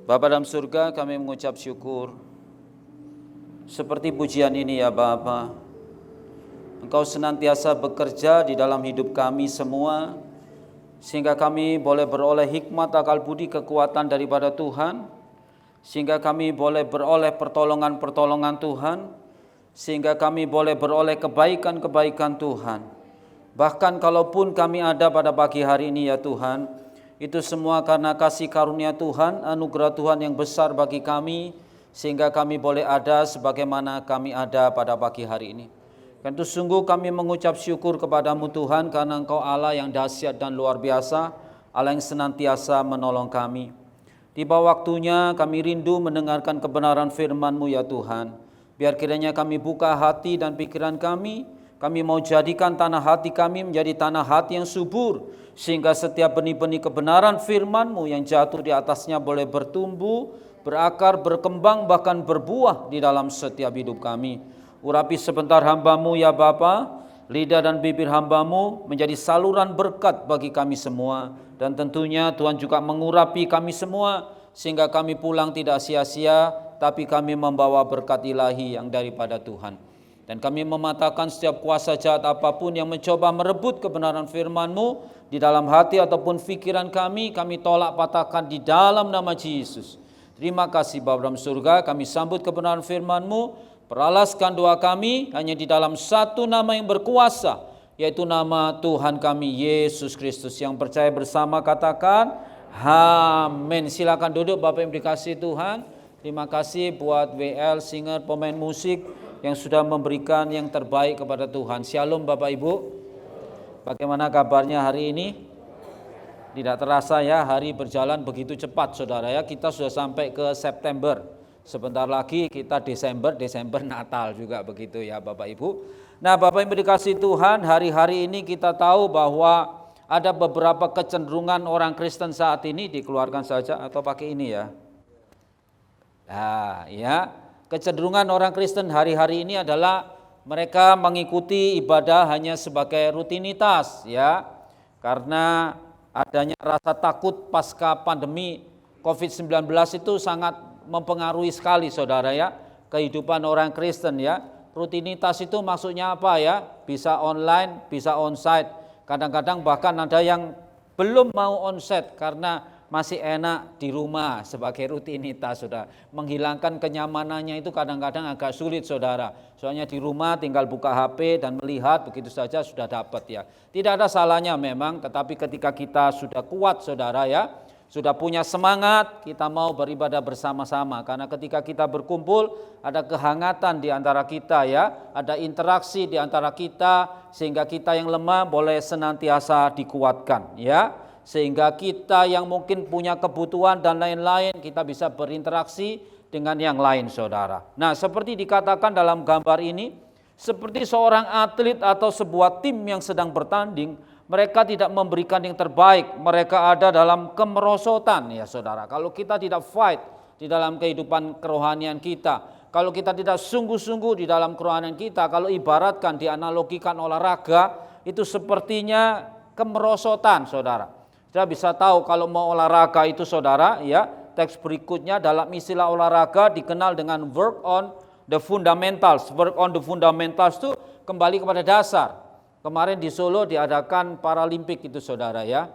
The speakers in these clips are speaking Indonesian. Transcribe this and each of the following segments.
Bapa dalam surga, kami mengucap syukur seperti pujian ini ya Bapa. Engkau senantiasa bekerja di dalam hidup kami semua, sehingga kami boleh beroleh hikmat, akal budi, kekuatan daripada Tuhan, sehingga kami boleh beroleh pertolongan-pertolongan Tuhan, sehingga kami boleh beroleh kebaikan-kebaikan Tuhan. Bahkan kalaupun kami ada pada pagi hari ini ya Tuhan, itu semua karena kasih karunia Tuhan, anugerah Tuhan yang besar bagi kami, sehingga kami boleh ada sebagaimana kami ada pada pagi hari ini. Tentu sungguh kami mengucap syukur kepadamu Tuhan, karena Engkau Allah yang dahsyat dan luar biasa, Allah yang senantiasa menolong kami. Tiba waktunya kami rindu mendengarkan kebenaran firman-Mu ya Tuhan. Biar kiranya kami buka hati dan pikiran kami mau jadikan tanah hati kami menjadi tanah hati yang subur, sehingga setiap benih-benih kebenaran firman-Mu yang jatuh di atasnya boleh bertumbuh, berakar, berkembang, bahkan berbuah di dalam setiap hidup kami. Urapi sebentar hamba-Mu ya Bapa, lidah dan bibir hamba-Mu menjadi saluran berkat bagi kami semua. Dan tentunya Tuhan juga mengurapi kami semua, sehingga kami pulang tidak sia-sia, tapi kami membawa berkat ilahi yang daripada Tuhan. Dan kami mematahkan setiap kuasa jahat apapun yang mencoba merebut kebenaran firman-Mu di dalam hati ataupun pikiran kami tolak patahkan di dalam nama Yesus. Terima kasih Bapa dalam surga, kami sambut kebenaran firman-Mu, peralaskan doa kami hanya di dalam satu nama yang berkuasa, yaitu nama Tuhan kami Yesus Kristus. Yang percaya bersama katakan amin. Silakan duduk Bapak yang dikasihi Tuhan. Terima kasih buat WL, singer, pemain musik yang sudah memberikan yang terbaik kepada Tuhan. Shalom Bapak Ibu. Bagaimana kabarnya hari ini? Tidak terasa ya, hari berjalan begitu cepat saudara ya. Kita sudah sampai ke September. Sebentar lagi kita Desember Natal juga begitu ya Bapak Ibu. Nah Bapak Ibu dikasihi Tuhan, hari-hari ini kita tahu bahwa ada beberapa kecenderungan orang Kristen saat ini, dikeluarkan saja atau pakai ini ya. Nah ya, kecenderungan orang Kristen hari-hari ini adalah mereka mengikuti ibadah hanya sebagai rutinitas ya. Karena adanya rasa takut pasca pandemi COVID-19 itu sangat mempengaruhi sekali saudara ya, kehidupan orang Kristen ya. Rutinitas itu maksudnya apa ya? Bisa online, bisa onsite. Kadang-kadang bahkan ada yang belum mau onsite karena masih enak di rumah sebagai rutinitas saudara. Menghilangkan kenyamanannya itu kadang-kadang agak sulit saudara. Soalnya di rumah tinggal buka HP dan melihat begitu saja sudah dapat ya. Tidak ada salahnya memang, tetapi ketika kita sudah kuat saudara ya, sudah punya semangat, kita mau beribadah bersama-sama. Karena ketika kita berkumpul ada kehangatan di antara kita ya, ada interaksi di antara kita, sehingga kita yang lemah boleh senantiasa dikuatkan ya. Sehingga kita yang mungkin punya kebutuhan dan lain-lain, kita bisa berinteraksi dengan yang lain saudara. Nah seperti dikatakan dalam gambar ini, seperti seorang atlet atau sebuah tim yang sedang bertanding, mereka tidak memberikan yang terbaik, mereka ada dalam kemerosotan ya saudara. Kalau kita tidak fight di dalam kehidupan kerohanian kita, kalau kita tidak sungguh-sungguh di dalam kerohanian kita, kalau ibaratkan dianalogikan olahraga, itu sepertinya kemerosotan saudara. Kita bisa tahu kalau mau olahraga itu saudara ya, teks berikutnya dalam istilah olahraga dikenal dengan work on the fundamentals. Work on the fundamentals itu kembali kepada dasar. Kemarin di Solo diadakan Paralimpik itu saudara ya,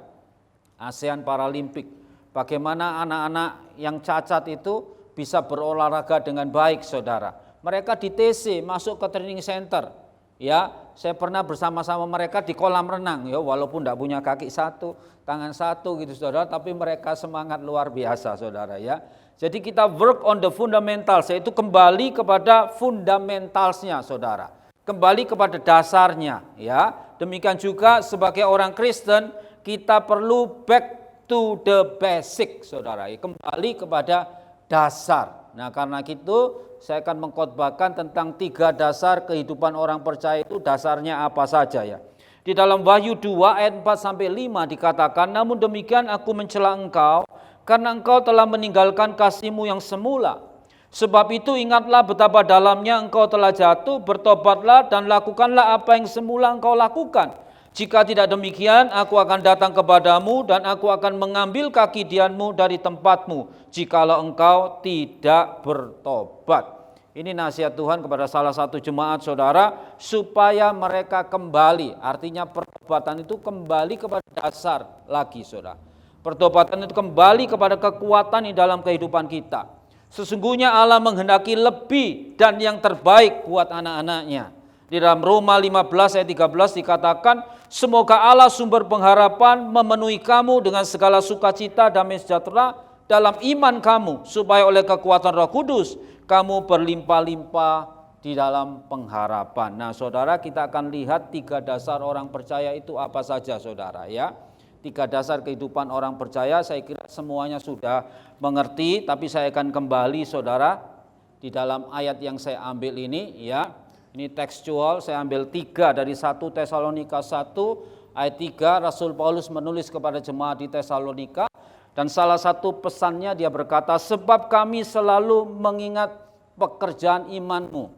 ASEAN Paralimpik. Bagaimana anak-anak yang cacat itu bisa berolahraga dengan baik saudara. Mereka di TC masuk ke training center ya. Saya pernah bersama-sama mereka di kolam renang ya, walaupun tidak punya kaki satu, tangan satu gitu saudara, tapi mereka semangat luar biasa saudara ya. Jadi kita work on the fundamentals, yaitu kembali kepada fundamentalsnya saudara, kembali kepada dasarnya ya. Demikian juga sebagai orang Kristen kita perlu back to the basic saudara, kembali kepada dasar. Nah karena itu saya akan mengkhotbahkan tentang 3 dasar kehidupan orang percaya itu dasarnya apa saja ya. Di dalam Wahyu 2 ayat 4-5 dikatakan, namun demikian aku mencela engkau karena engkau telah meninggalkan kasih-Mu yang semula. Sebab itu ingatlah betapa dalamnya engkau telah jatuh, bertobatlah dan lakukanlah apa yang semula engkau lakukan. Jika tidak demikian, aku akan datang kepadamu dan aku akan mengambil kaki dianmu dari tempatmu, jikalau engkau tidak bertobat. Ini nasihat Tuhan kepada salah satu jemaat saudara, supaya mereka kembali. Artinya pertobatan itu kembali kepada dasar lagi, saudara. Pertobatan itu kembali kepada kekuatan di dalam kehidupan kita. Sesungguhnya Allah menghendaki lebih dan yang terbaik buat anak-anaknya. Di dalam Roma 15 ayat 13 dikatakan, semoga Allah sumber pengharapan memenuhi kamu dengan segala sukacita damai sejahtera dalam iman kamu, supaya oleh kekuatan Roh Kudus kamu berlimpah-limpah di dalam pengharapan. Nah, saudara, kita akan lihat 3 dasar orang percaya itu apa saja, saudara, ya. 3 dasar kehidupan orang percaya, saya kira semuanya sudah mengerti, tapi saya akan kembali, saudara, di dalam ayat yang saya ambil ini, ya. Ini tekstual, saya ambil 3 dari 1 Tesalonika 1 ayat 3, Rasul Paulus menulis kepada jemaat di Tesalonika, dan salah satu pesannya dia berkata, sebab kami selalu mengingat pekerjaan imanmu.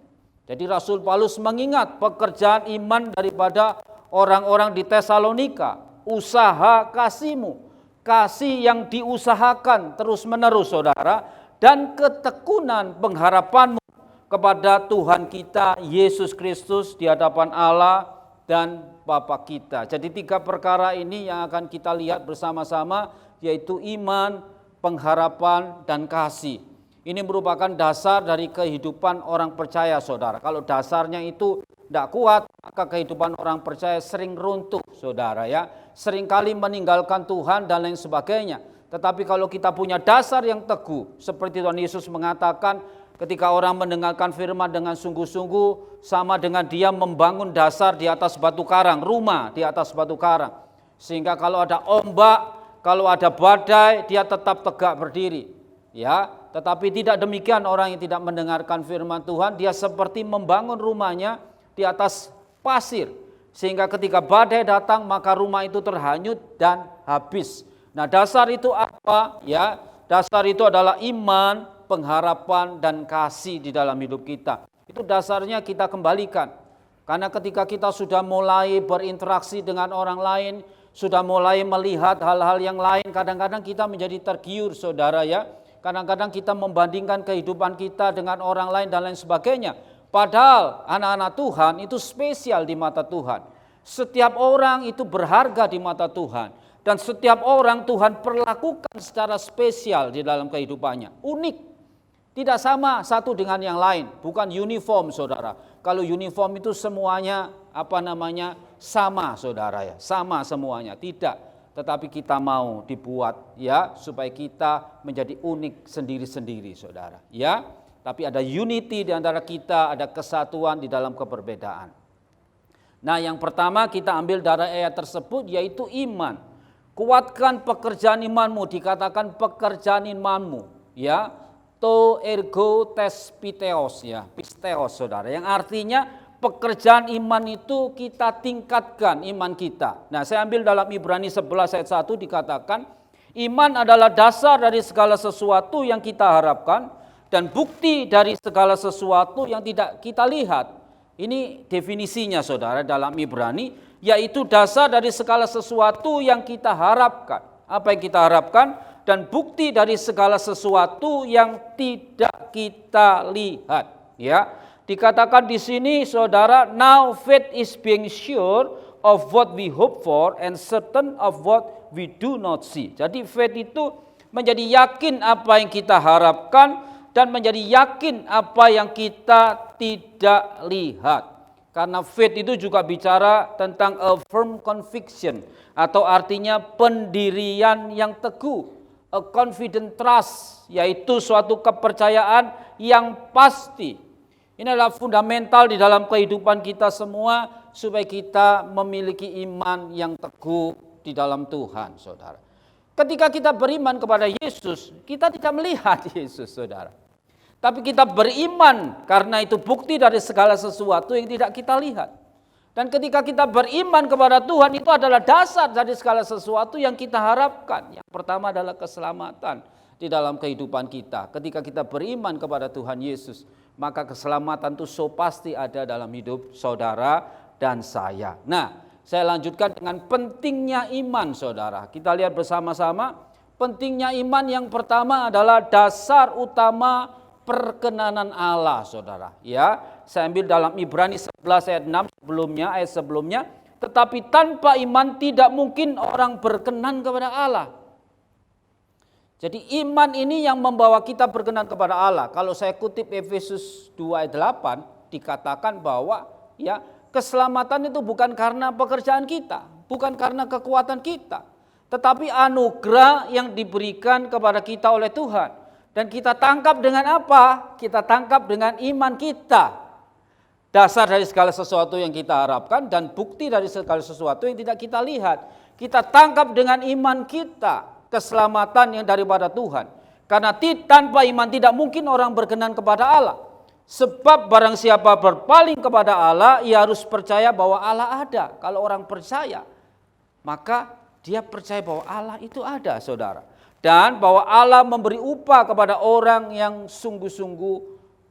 Jadi Rasul Paulus mengingat pekerjaan iman daripada orang-orang di Tesalonika, usaha kasihmu, kasih yang diusahakan terus-menerus, saudara, dan ketekunan pengharapanmu kepada Tuhan kita Yesus Kristus di hadapan Allah dan Bapa kita. Jadi 3 perkara ini yang akan kita lihat bersama-sama, yaitu iman, pengharapan, dan kasih. Ini merupakan dasar dari kehidupan orang percaya, saudara. Kalau dasarnya itu tidak kuat, maka kehidupan orang percaya sering runtuh, saudara, ya. Seringkali meninggalkan Tuhan dan lain sebagainya. Tetapi kalau kita punya dasar yang teguh, seperti Tuhan Yesus mengatakan, ketika orang mendengarkan firman dengan sungguh-sungguh, sama dengan dia membangun dasar di atas batu karang, rumah di atas batu karang. Sehingga kalau ada ombak, kalau ada badai, dia tetap tegak berdiri. Ya, tetapi tidak demikian orang yang tidak mendengarkan firman Tuhan, dia seperti membangun rumahnya di atas pasir. Sehingga ketika badai datang, maka rumah itu terhanyut dan habis. Nah, dasar itu apa? Ya, dasar itu adalah iman, pengharapan, dan kasih di dalam hidup kita. Itu dasarnya kita kembalikan. Karena ketika kita sudah mulai berinteraksi dengan orang lain, sudah mulai melihat hal-hal yang lain, kadang-kadang kita menjadi tergiur, saudara, ya. Kadang-kadang kita membandingkan kehidupan kita dengan orang lain dan lain sebagainya. Padahal anak-anak Tuhan itu spesial di mata Tuhan. Setiap orang itu berharga di mata Tuhan. Dan setiap orang Tuhan perlakukan secara spesial di dalam kehidupannya. Unik. Tidak sama satu dengan yang lain, bukan uniform, saudara. Kalau uniform itu semuanya sama, saudara, ya, sama semuanya. Tidak, tetapi kita mau dibuat, ya, supaya kita menjadi unik sendiri-sendiri, saudara, ya. Tapi ada unity di antara kita, ada kesatuan di dalam keberbedaan. Nah, yang pertama kita ambil dari ayat tersebut, yaitu iman. Kuatkan pekerjaan imanmu, dikatakan pekerjaan imanmu, ya. To ergo tes piteos, ya, pisteos, saudara, yang artinya pekerjaan iman itu kita tingkatkan iman kita. Nah, saya ambil dalam Ibrani 11 ayat 1 dikatakan, iman adalah dasar dari segala sesuatu yang kita harapkan dan bukti dari segala sesuatu yang tidak kita lihat. Ini definisinya, saudara, dalam Ibrani, yaitu dasar dari segala sesuatu yang kita harapkan. Apa yang kita harapkan? Dan bukti dari segala sesuatu yang tidak kita lihat, ya. Dikatakan di sini, saudara, now faith is being sure of what we hope for and certain of what we do not see. Jadi faith itu menjadi yakin apa yang kita harapkan dan menjadi yakin apa yang kita tidak lihat. Karena faith itu juga bicara tentang a firm conviction, atau artinya pendirian yang teguh. A confident trust, yaitu suatu kepercayaan yang pasti. Ini adalah fundamental di dalam kehidupan kita semua, supaya kita memiliki iman yang teguh di dalam Tuhan, saudara. Ketika kita beriman kepada Yesus, kita tidak melihat Yesus, saudara. Tapi kita beriman karena itu bukti dari segala sesuatu yang tidak kita lihat. Dan ketika kita beriman kepada Tuhan, itu adalah dasar dari segala sesuatu yang kita harapkan. Yang pertama adalah keselamatan di dalam kehidupan kita. Ketika kita beriman kepada Tuhan Yesus, maka keselamatan itu so pasti ada dalam hidup saudara dan saya. Nah, Saya lanjutkan dengan pentingnya iman, saudara. Kita lihat bersama-sama, pentingnya iman yang pertama adalah dasar utama perkenanan Allah, saudara. Ya, saya ambil dalam Ibrani 11 ayat 6 sebelumnya, tetapi tanpa iman tidak mungkin orang berkenan kepada Allah. Jadi iman ini yang membawa kita berkenan kepada Allah. Kalau saya kutip Efesus 2 ayat 8, dikatakan bahwa ya, keselamatan itu bukan karena pekerjaan kita, bukan karena kekuatan kita, tetapi anugerah yang diberikan kepada kita oleh Tuhan. Dan kita tangkap dengan apa? Kita tangkap dengan iman kita. Dasar dari segala sesuatu yang kita harapkan dan bukti dari segala sesuatu yang tidak kita lihat. Kita tangkap dengan iman kita keselamatan yang daripada Tuhan. Karena tanpa iman tidak mungkin orang berkenan kepada Allah. Sebab barang siapa berpaling kepada Allah, ia harus percaya bahwa Allah ada. Kalau orang percaya, maka dia percaya bahwa Allah itu ada, saudara. Dan bahwa Allah memberi upah kepada orang yang sungguh-sungguh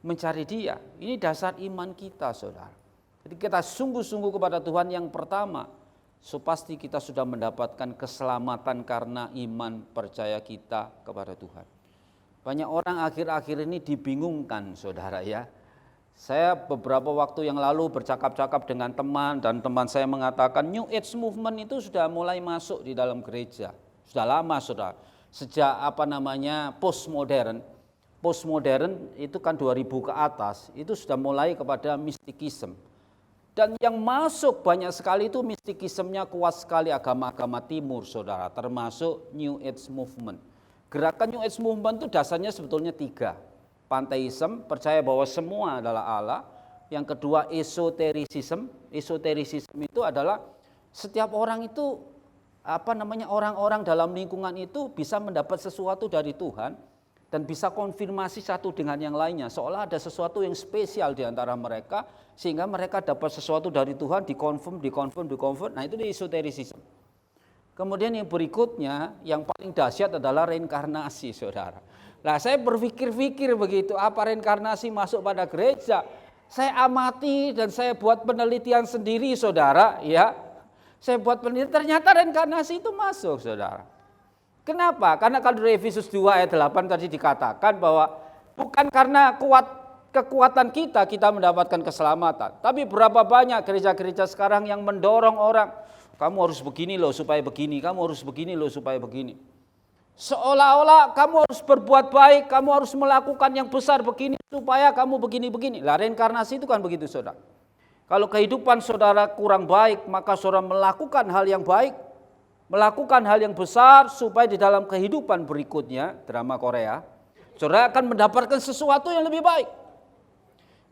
mencari Dia. Ini dasar iman kita, saudara. Jadi kita sungguh-sungguh kepada Tuhan yang pertama, so pasti kita sudah mendapatkan keselamatan karena iman percaya kita kepada Tuhan. Banyak orang akhir-akhir ini dibingungkan, saudara ya. Saya beberapa waktu yang lalu bercakap-cakap dengan teman dan teman saya mengatakan New Age Movement itu sudah mulai masuk di dalam gereja. Sudah lama, saudara. Sejak postmodern. Postmodern itu kan 2000 ke atas, itu sudah mulai kepada mistikisme. Dan yang masuk banyak sekali itu mistikismenya kuat sekali agama-agama timur, saudara, termasuk New Age Movement. Gerakan New Age Movement itu dasarnya sebetulnya 3. Panteisme, percaya bahwa semua adalah Allah. Yang kedua esoterisisme. Esoterisisme itu adalah setiap orang itu orang-orang dalam lingkungan itu bisa mendapat sesuatu dari Tuhan dan bisa konfirmasi satu dengan yang lainnya, seolah ada sesuatu yang spesial di antara mereka, sehingga mereka dapat sesuatu dari Tuhan, dikonfirm. Nah, itu di esoterisisme. Kemudian yang berikutnya, yang paling dahsyat adalah reinkarnasi, saudara. Nah, saya berpikir begitu, apa reinkarnasi masuk pada gereja? Saya amati dan saya buat penelitian sendiri, saudara, ya. Saya buat penelitian, ternyata reinkarnasi itu masuk, saudara. Kenapa? Karena kalau di Efesus 2 ayat 8 tadi dikatakan bahwa bukan karena kekuatan kita mendapatkan keselamatan. Tapi berapa banyak gereja-gereja sekarang yang mendorong orang, kamu harus begini loh supaya begini, kamu harus begini loh supaya begini. Seolah-olah kamu harus berbuat baik, kamu harus melakukan yang besar begini supaya kamu begini-begini. Lah reinkarnasi itu kan begitu, saudara. Kalau kehidupan saudara kurang baik, maka saudara melakukan hal yang baik, melakukan hal yang besar supaya di dalam kehidupan berikutnya, drama Korea, saudara akan mendapatkan sesuatu yang lebih baik.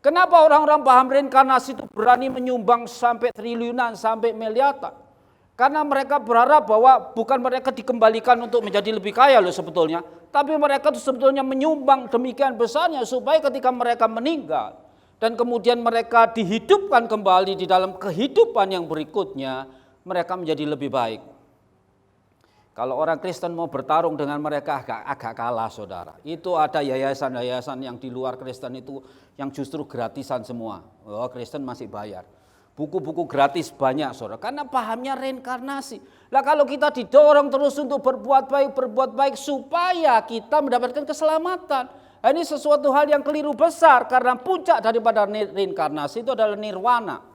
Kenapa orang-orang paham reinkarnasi itu berani menyumbang sampai triliunan, sampai miliaran? Karena mereka berharap bahwa bukan mereka dikembalikan untuk menjadi lebih kaya loh sebetulnya, tapi mereka itu sebetulnya menyumbang demikian besarnya supaya ketika mereka meninggal dan kemudian mereka dihidupkan kembali di dalam kehidupan yang berikutnya, mereka menjadi lebih baik. Kalau orang Kristen mau bertarung dengan mereka agak kalah, saudara. Itu ada yayasan-yayasan yang di luar Kristen itu yang justru gratisan semua. Oh, Kristen masih bayar. Buku-buku gratis banyak, saudara. Karena pahamnya reinkarnasi. Lah kalau kita didorong terus untuk berbuat baik supaya kita mendapatkan keselamatan. Nah, ini sesuatu hal yang keliru besar karena puncak daripada reinkarnasi itu adalah nirwana.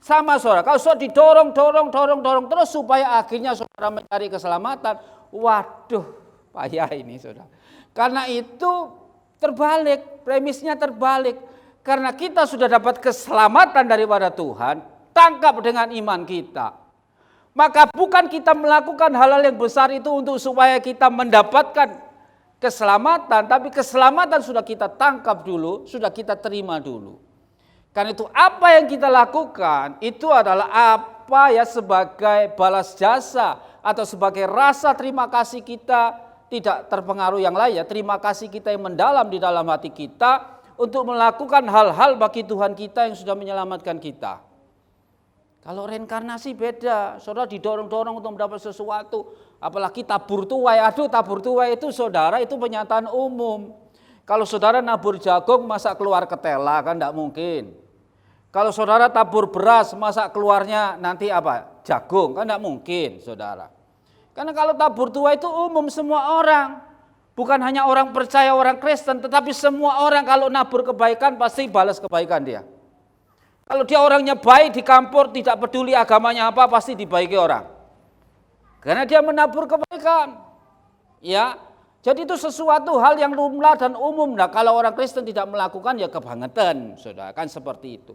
Sama, saudara, kalau saudara didorong terus supaya akhirnya saudara mencari keselamatan, waduh, payah ini, saudara. Karena itu terbalik, premisnya terbalik. Karena kita sudah dapat keselamatan daripada Tuhan, tangkap dengan iman kita. Maka bukan kita melakukan hal-hal yang besar itu untuk supaya kita mendapatkan keselamatan, tapi keselamatan sudah kita tangkap dulu, sudah kita terima dulu. Karena itu apa yang kita lakukan itu adalah sebagai balas jasa atau sebagai rasa terima kasih kita, tidak terpengaruh yang lain ya, terima kasih kita yang mendalam di dalam hati kita untuk melakukan hal-hal bagi Tuhan kita yang sudah menyelamatkan kita. Kalau reinkarnasi beda, saudara didorong-dorong untuk mendapat sesuatu, apalagi tabur tuai. Tabur tuai itu, saudara, itu penyataan umum. Kalau saudara nabur jagung masa keluar ketela, kan tidak mungkin. Kalau saudara tabur beras, masa keluarnya nanti apa? Jagung, kan tidak mungkin saudara. Karena kalau tabur tuai itu umum semua orang. Bukan hanya orang percaya, orang Kristen, tetapi semua orang kalau nabur kebaikan pasti balas kebaikan dia. Kalau dia orangnya baik di kampur, tidak peduli agamanya apa, pasti dibaiki orang. Karena dia menabur kebaikan. Ya, jadi itu sesuatu hal yang lumrah dan umum. Nah, kalau orang Kristen tidak melakukan ya kebangetan, saudara, kan seperti itu.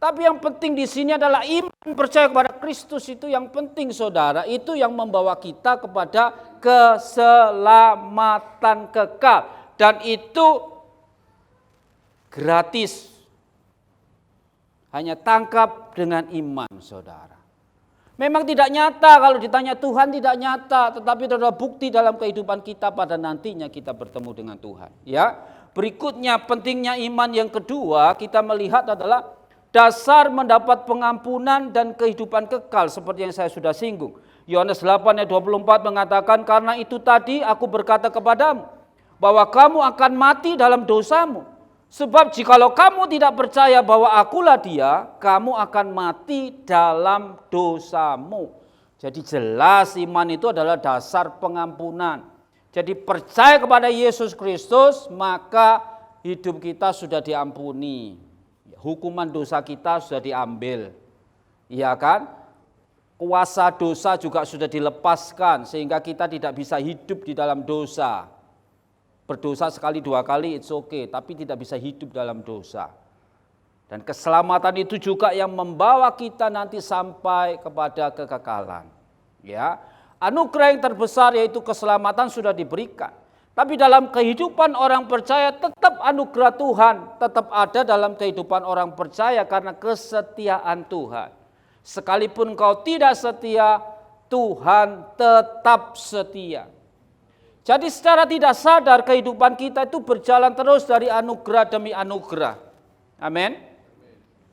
Tapi yang penting di sini adalah iman percaya kepada Kristus itu yang penting saudara. Itu yang membawa kita kepada keselamatan kekal. Dan itu gratis. Hanya tangkap dengan iman saudara. Memang tidak nyata kalau ditanya Tuhan tidak nyata. Tetapi itu adalah bukti dalam kehidupan kita pada nantinya kita bertemu dengan Tuhan. Ya, berikutnya pentingnya iman yang kedua kita melihat adalah dasar mendapat pengampunan dan kehidupan kekal seperti yang saya sudah singgung. Yohanes 8 ayat 24 mengatakan, karena itu tadi aku berkata kepadamu, bahwa kamu akan mati dalam dosamu. Sebab jikalau kamu tidak percaya bahwa akulah dia, kamu akan mati dalam dosamu. Jadi jelas iman itu adalah dasar pengampunan. Jadi percaya kepada Yesus Kristus, maka hidup kita sudah diampuni. Hukuman dosa kita sudah diambil, iya kan? Kuasa dosa juga sudah dilepaskan sehingga kita tidak bisa hidup di dalam dosa. Berdosa sekali dua kali it's okay, tapi tidak bisa hidup dalam dosa. Dan keselamatan itu juga yang membawa kita nanti sampai kepada kekekalan. Ya, anugerah yang terbesar yaitu keselamatan sudah diberikan. Tapi dalam kehidupan orang percaya tetap anugerah Tuhan tetap ada dalam kehidupan orang percaya karena kesetiaan Tuhan. Sekalipun kau tidak setia, Tuhan tetap setia. Jadi secara tidak sadar kehidupan kita itu berjalan terus dari anugerah demi anugerah. Amin.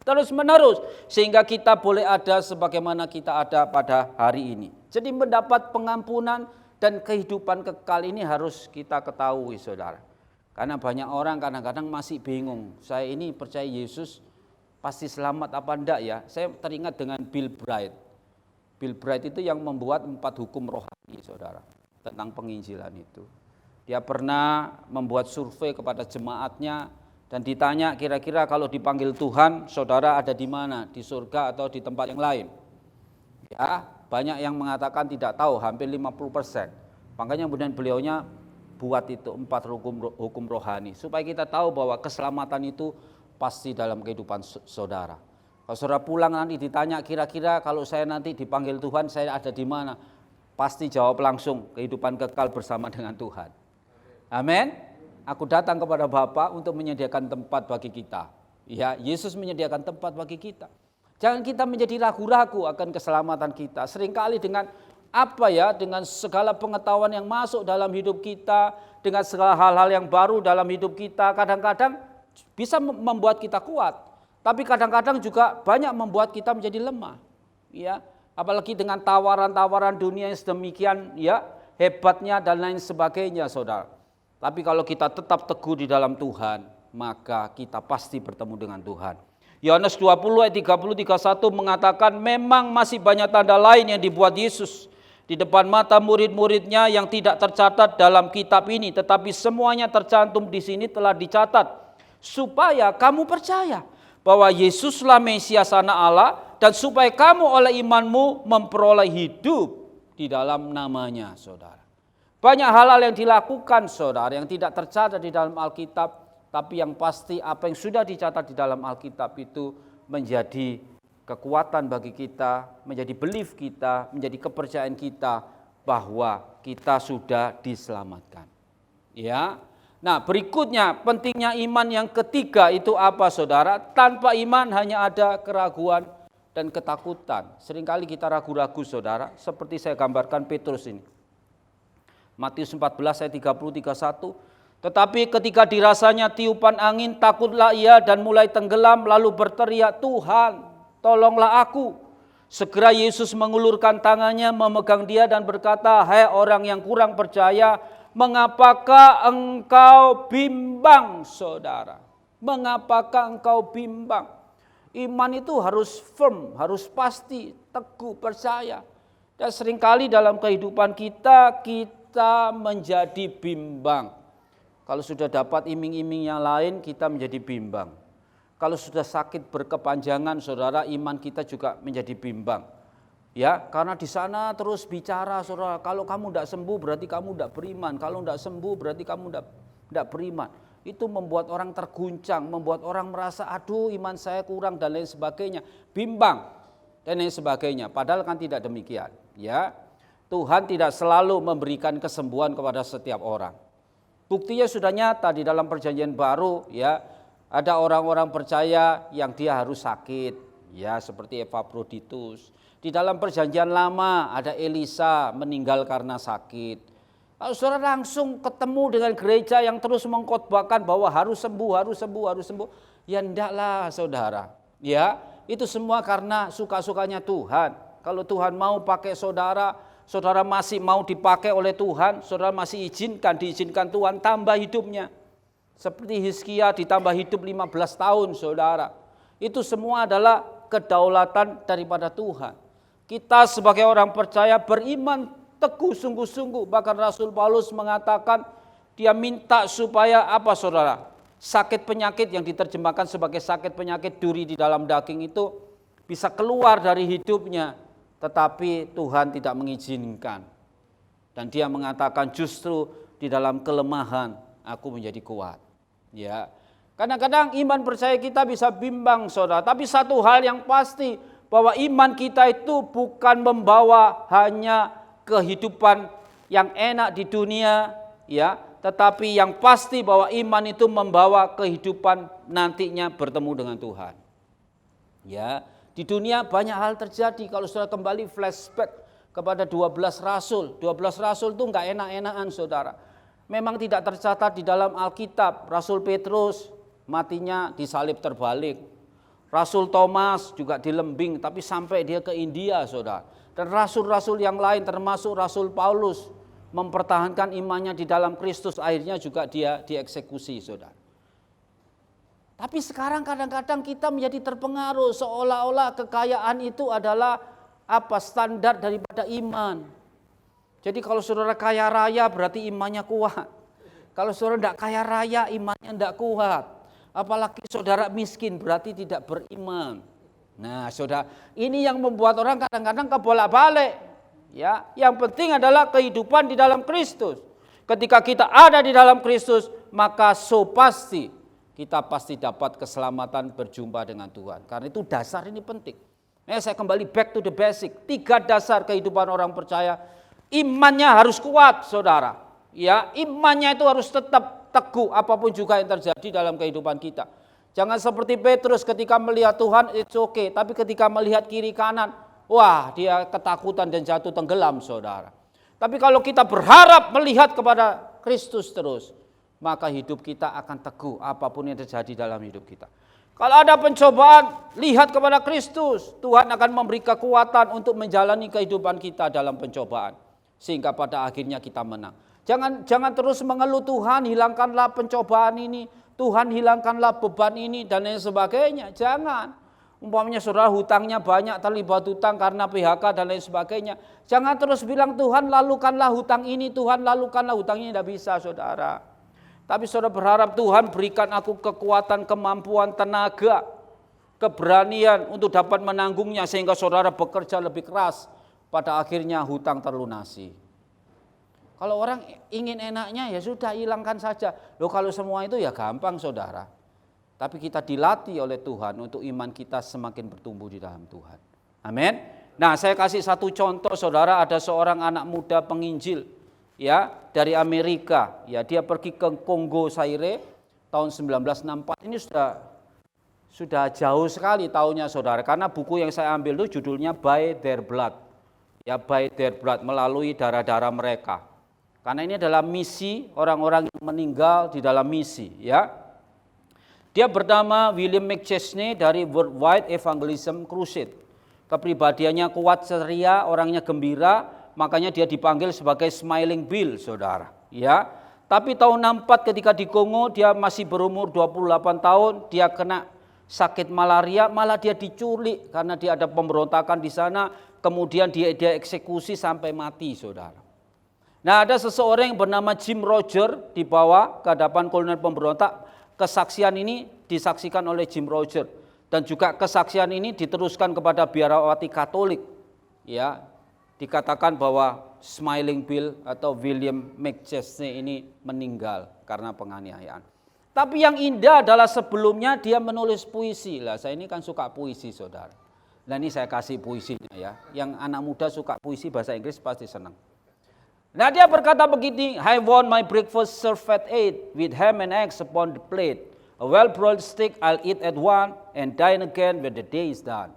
Terus menerus sehingga kita boleh ada sebagaimana kita ada pada hari ini. Jadi mendapat pengampunan dan kehidupan kekal ini harus kita ketahui saudara. Karena banyak orang kadang-kadang masih bingung. Saya ini percaya Yesus pasti selamat apa enggak ya. Saya teringat dengan Bill Bright. Bill Bright itu yang membuat 4 hukum rohani saudara. Tentang penginjilan itu. Dia pernah membuat survei kepada jemaatnya. Dan ditanya kira-kira kalau dipanggil Tuhan saudara ada di mana? Di surga atau di tempat yang lain? Ya. Banyak yang mengatakan tidak tahu, hampir 50%. Makanya kemudian beliaunya buat itu 4 hukum rohani. Supaya kita tahu bahwa keselamatan itu pasti dalam kehidupan saudara. Kalau saudara pulang nanti ditanya kira-kira kalau saya nanti dipanggil Tuhan saya ada di mana? Pasti jawab langsung kehidupan kekal bersama dengan Tuhan. Amin. Aku datang kepada Bapa untuk menyediakan tempat bagi kita. Ya, Yesus menyediakan tempat bagi kita. Jangan kita menjadi ragu-ragu akan keselamatan kita. Seringkali dengan dengan segala pengetahuan yang masuk dalam hidup kita, dengan segala hal-hal yang baru dalam hidup kita, kadang-kadang bisa membuat kita kuat. Tapi kadang-kadang juga banyak membuat kita menjadi lemah. Ya, apalagi dengan tawaran-tawaran dunia yang sedemikian ya hebatnya dan lain sebagainya, saudara. Tapi kalau kita tetap teguh di dalam Tuhan, maka kita pasti bertemu dengan Tuhan. Yohanes 20 ayat 30-31 mengatakan memang masih banyak tanda lain yang dibuat Yesus di depan mata murid-muridnya yang tidak tercatat dalam kitab ini, tetapi semuanya tercantum di sini telah dicatat supaya kamu percaya bahwa Yesuslah Mesias Anak Allah dan supaya kamu oleh imanmu memperoleh hidup di dalam namanya, saudara. Banyak hal-hal yang dilakukan, saudara, yang tidak tercatat di dalam Alkitab. Tapi yang pasti apa yang sudah dicatat di dalam Alkitab itu menjadi kekuatan bagi kita, menjadi belief kita, menjadi kepercayaan kita bahwa kita sudah diselamatkan. Ya. Nah, berikutnya pentingnya iman yang ketiga itu apa saudara? Tanpa iman hanya ada keraguan dan ketakutan. Seringkali kita ragu-ragu saudara, seperti saya gambarkan Petrus ini. Matius 14 ayat 30-31. Tetapi ketika dirasanya tiupan angin, takutlah ia dan mulai tenggelam, lalu berteriak, Tuhan, tolonglah aku. Segera Yesus mengulurkan tangannya, memegang dia dan berkata, hai orang yang kurang percaya, mengapakah engkau bimbang, saudara? Mengapakah engkau bimbang? Iman itu harus firm, harus pasti, teguh, percaya. Dan seringkali dalam kehidupan kita menjadi bimbang. Kalau sudah dapat iming-iming yang lain, kita menjadi bimbang. Kalau sudah sakit berkepanjangan, saudara, iman kita juga menjadi bimbang. Ya, karena di sana terus bicara, saudara, kalau kamu tidak sembuh berarti kamu tidak beriman. Kalau tidak sembuh berarti kamu tidak beriman. Itu membuat orang terguncang, membuat orang merasa, aduh iman saya kurang dan lain sebagainya. Bimbang dan lain sebagainya. Padahal kan tidak demikian. Ya, Tuhan tidak selalu memberikan kesembuhan kepada setiap orang. Buktinya sudah nyata di dalam perjanjian baru, ya, ada orang-orang percaya yang dia harus sakit, ya, seperti Epafroditus. Di dalam perjanjian lama ada Elisa meninggal karena sakit. Kalau saudara langsung ketemu dengan gereja yang terus mengkhotbahkan bahwa harus sembuh, harus sembuh, harus sembuh, ya ndaklah saudara. Ya, itu semua karena suka-sukanya Tuhan. Kalau Tuhan mau pakai saudara, saudara masih mau dipakai oleh Tuhan, saudara masih diizinkan Tuhan tambah hidupnya. Seperti Hizkia ditambah hidup 15 tahun saudara. Itu semua adalah kedaulatan daripada Tuhan. Kita sebagai orang percaya beriman teguh sungguh-sungguh. Bahkan Rasul Paulus mengatakan dia minta supaya apa saudara? Sakit penyakit yang diterjemahkan sebagai sakit penyakit duri di dalam daging itu bisa keluar dari hidupnya. Tetapi Tuhan tidak mengizinkan. Dan dia mengatakan justru di dalam kelemahan aku menjadi kuat. Ya, kadang-kadang iman percaya kita bisa bimbang saudara. Tapi satu hal yang pasti bahwa iman kita itu bukan membawa hanya kehidupan yang enak di dunia, ya, tetapi yang pasti bahwa iman itu membawa kehidupan nantinya bertemu dengan Tuhan. Ya, di dunia banyak hal terjadi. Kalau saudara kembali flashback kepada 12 rasul. 12 rasul itu enggak enak-enakan saudara. Memang tidak tercatat di dalam Alkitab. Rasul Petrus matinya disalib terbalik. Rasul Thomas juga dilembing tapi sampai dia ke India saudara. Dan rasul-rasul yang lain termasuk Rasul Paulus mempertahankan imannya di dalam Kristus, akhirnya juga dia dieksekusi saudara. Tapi sekarang kadang-kadang kita menjadi terpengaruh seolah-olah kekayaan itu adalah standar daripada iman. Jadi kalau saudara kaya raya berarti imannya kuat. Kalau saudara tidak kaya raya imannya tidak kuat. Apalagi saudara miskin berarti tidak beriman. Nah saudara, ini yang membuat orang kadang-kadang kebolak-balik. Ya, yang penting adalah kehidupan di dalam Kristus. Ketika kita ada di dalam Kristus, maka pasti kita pasti dapat keselamatan berjumpa dengan Tuhan. Karena itu dasar ini penting. Saya kembali back to the basic. 3 dasar kehidupan orang percaya. Imannya harus kuat, saudara. Ya, imannya itu harus tetap teguh apapun juga yang terjadi dalam kehidupan kita. Jangan seperti Petrus ketika melihat Tuhan, it's okay. Tapi ketika melihat kiri kanan, wah dia ketakutan dan jatuh tenggelam, saudara. Tapi kalau kita berharap melihat kepada Kristus terus, maka hidup kita akan teguh apapun yang terjadi dalam hidup kita. Kalau ada pencobaan, lihat kepada Kristus. Tuhan akan memberi kekuatan untuk menjalani kehidupan kita dalam pencobaan. Sehingga pada akhirnya kita menang. Jangan terus mengeluh, Tuhan hilangkanlah pencobaan ini, Tuhan hilangkanlah beban ini dan lain sebagainya. Jangan. Umpamanya saudara hutangnya banyak, terlibat hutang karena PHK dan lain sebagainya. Jangan terus bilang Tuhan lalukanlah hutang ini, Tuhan lalukanlah hutang ini. Tidak bisa saudara. Tapi saudara berharap Tuhan berikan aku kekuatan, kemampuan, tenaga, keberanian untuk dapat menanggungnya sehingga saudara bekerja lebih keras. Pada akhirnya hutang terlunasi. Kalau orang ingin enaknya ya sudah hilangkan saja. Loh kalau semua itu ya gampang saudara. Tapi kita dilatih oleh Tuhan untuk iman kita semakin bertumbuh di dalam Tuhan. Amin. Nah saya kasih satu contoh saudara, ada seorang anak muda penginjil. Ya, dari Amerika, ya dia pergi ke Kongo Zaire tahun 1964. Ini sudah jauh sekali tahunnya saudara, karena buku yang saya ambil itu judulnya By Their Blood. Ya, By Their Blood, melalui darah-darah mereka. Karena ini adalah misi orang-orang yang meninggal di dalam misi, ya. Dia bernama William McChesney dari Worldwide Evangelism Crusade. Kepribadiannya kuat, ceria, orangnya gembira. Makanya dia dipanggil sebagai Smiling Bill, saudara. Ya, tapi tahun 64 ketika di Kongo dia masih berumur 28 tahun, dia kena sakit malaria, malah dia diculik karena dia ada pemberontakan di sana, kemudian dia eksekusi sampai mati, saudara. Nah, ada seseorang yang bernama Jim Roger dibawa ke hadapan kolonel pemberontak. Kesaksian ini disaksikan oleh Jim Roger dan juga kesaksian ini diteruskan kepada biarawati Katolik. Ya, dikatakan bahwa Smiling Bill atau William McChesney ini meninggal karena penganiayaan. Tapi yang indah adalah sebelumnya dia menulis puisi. Lah, saya ini kan suka puisi, saudara. Nah, ini saya kasih puisinya ya. Yang anak muda suka puisi bahasa Inggris pasti senang. Nah, dia berkata begini, I want my breakfast served at 8 with ham and eggs upon the plate. A well-broiled steak I'll eat at 1 and dine again when the day is done.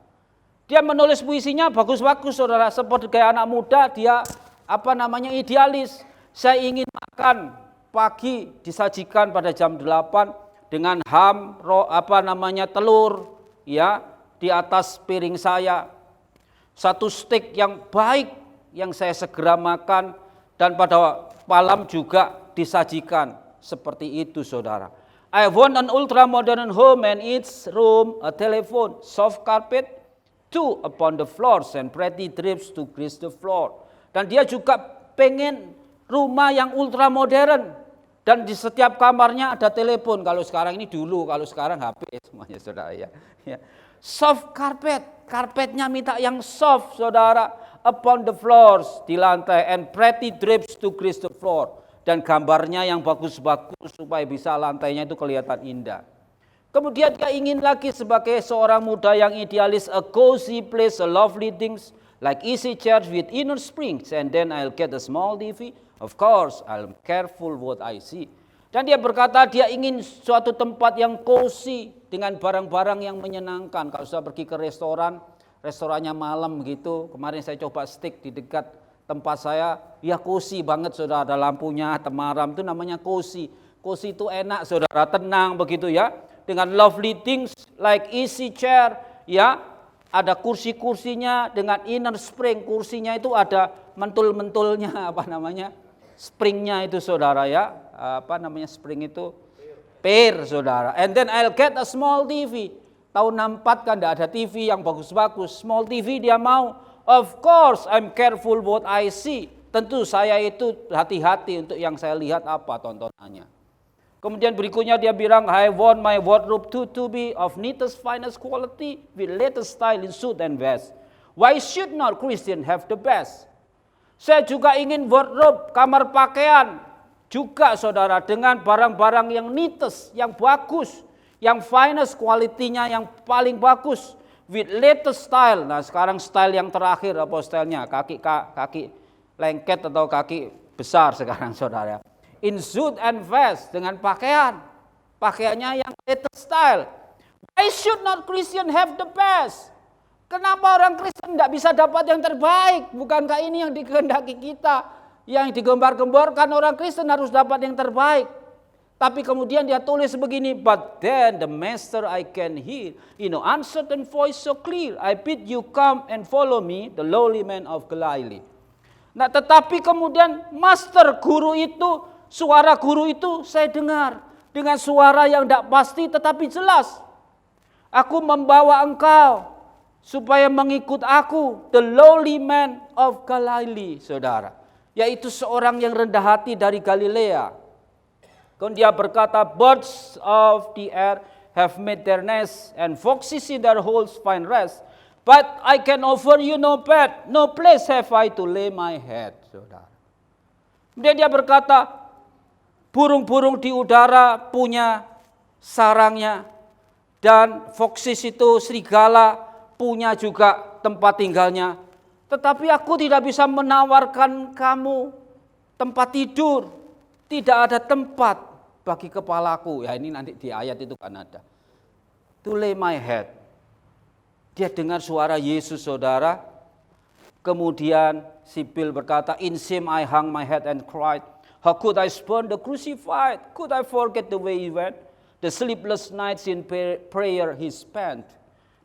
Dia menulis puisinya bagus-bagus, saudara. Seperti kayak anak muda, dia idealis. Saya ingin makan pagi disajikan pada jam 8 dengan ham, telur ya di atas piring saya. Satu steak yang baik yang saya segera makan dan pada malam juga disajikan seperti itu, saudara. I want an ultra modern home and its room, a telephone, soft carpet, 2 upon the floors and pretty drapes to grace the floor. Dan dia juga pengen rumah yang ultra modern. Dan di setiap kamarnya ada telepon. Kalau sekarang ini dulu, kalau sekarang HP semuanya, saudara ya. Soft carpet, karpetnya minta yang soft, saudara. Upon the floors, di lantai, and pretty drapes to grace the floor. Dan gambarnya yang bagus-bagus supaya bisa lantainya itu kelihatan indah. Kemudian dia ingin lagi sebagai seorang muda yang idealis, a cozy place, a lovely things, like easy chairs with inner springs, and then I'll get a small TV. Of course, I'm careful what I see. Dan dia berkata dia ingin suatu tempat yang cozy dengan barang-barang yang menyenangkan. Kalau sudah pergi ke restorannya malam gitu. Kemarin saya coba steak di dekat tempat saya, ya cozy banget, saudara. Ada lampunya, temaram, itu namanya cozy. Cozy itu enak, saudara, tenang begitu ya. Dengan lovely things like easy chair, ya. Ada kursi-kursinya dengan inner spring, kursinya itu ada mentul-mentulnya, springnya itu, saudara ya. Spring itu? Pear, saudara. And then I'll get a small TV. Tahun 64 kan tidak ada TV yang bagus-bagus. Small TV dia mau. Of course I'm careful what I see. Tentu saya itu hati-hati untuk yang saya lihat apa tontonannya. Kemudian berikutnya dia bilang, I want my wardrobe to be of neatest finest quality with latest style in suit and vest. Why should not Christian have the best? Saya juga ingin wardrobe, kamar pakaian juga, saudara, dengan barang-barang yang neatest, yang bagus, yang finest quality-nya yang paling bagus with latest style. Nah, sekarang style yang terakhir apa stylenya? Kaki lengket atau kaki besar sekarang, saudara. In suit and vest, dengan pakaiannya yang latest style. Why should not Christian have the best? Kenapa orang Kristen tidak bisa dapat yang terbaik? Bukankah ini yang dikehendaki kita? Yang digembar-gemborkan orang Kristen harus dapat yang terbaik. Tapi kemudian dia tulis begini, but then the master I can hear, uncertain voice so clear, I bid you come and follow me, the lowly man of Galilee. Nah, tetapi kemudian master, guru itu, suara guru itu saya dengar dengan suara yang tidak pasti tetapi jelas. Aku membawa engkau supaya mengikut aku, the lowly man of Galilee, saudara. Yaitu seorang yang rendah hati dari Galilea. Kemudian dia berkata, birds of the air have made their nest, and foxes in their holes find rest. But I can offer you no bed, no place have I to lay my head, saudara. Kemudian dia berkata, burung-burung di udara punya sarangnya, dan foxes itu serigala punya juga tempat tinggalnya. Tetapi aku tidak bisa menawarkan kamu tempat tidur. Tidak ada tempat bagi kepalaku. Ya, ini nanti di ayat itu kan ada. To lay my head. Dia dengar suara Yesus, saudara. Kemudian Sibyl berkata, in shame I hung my head and cried. How could I spurn the crucified? Could I forget the way he went? The sleepless nights in prayer he spent.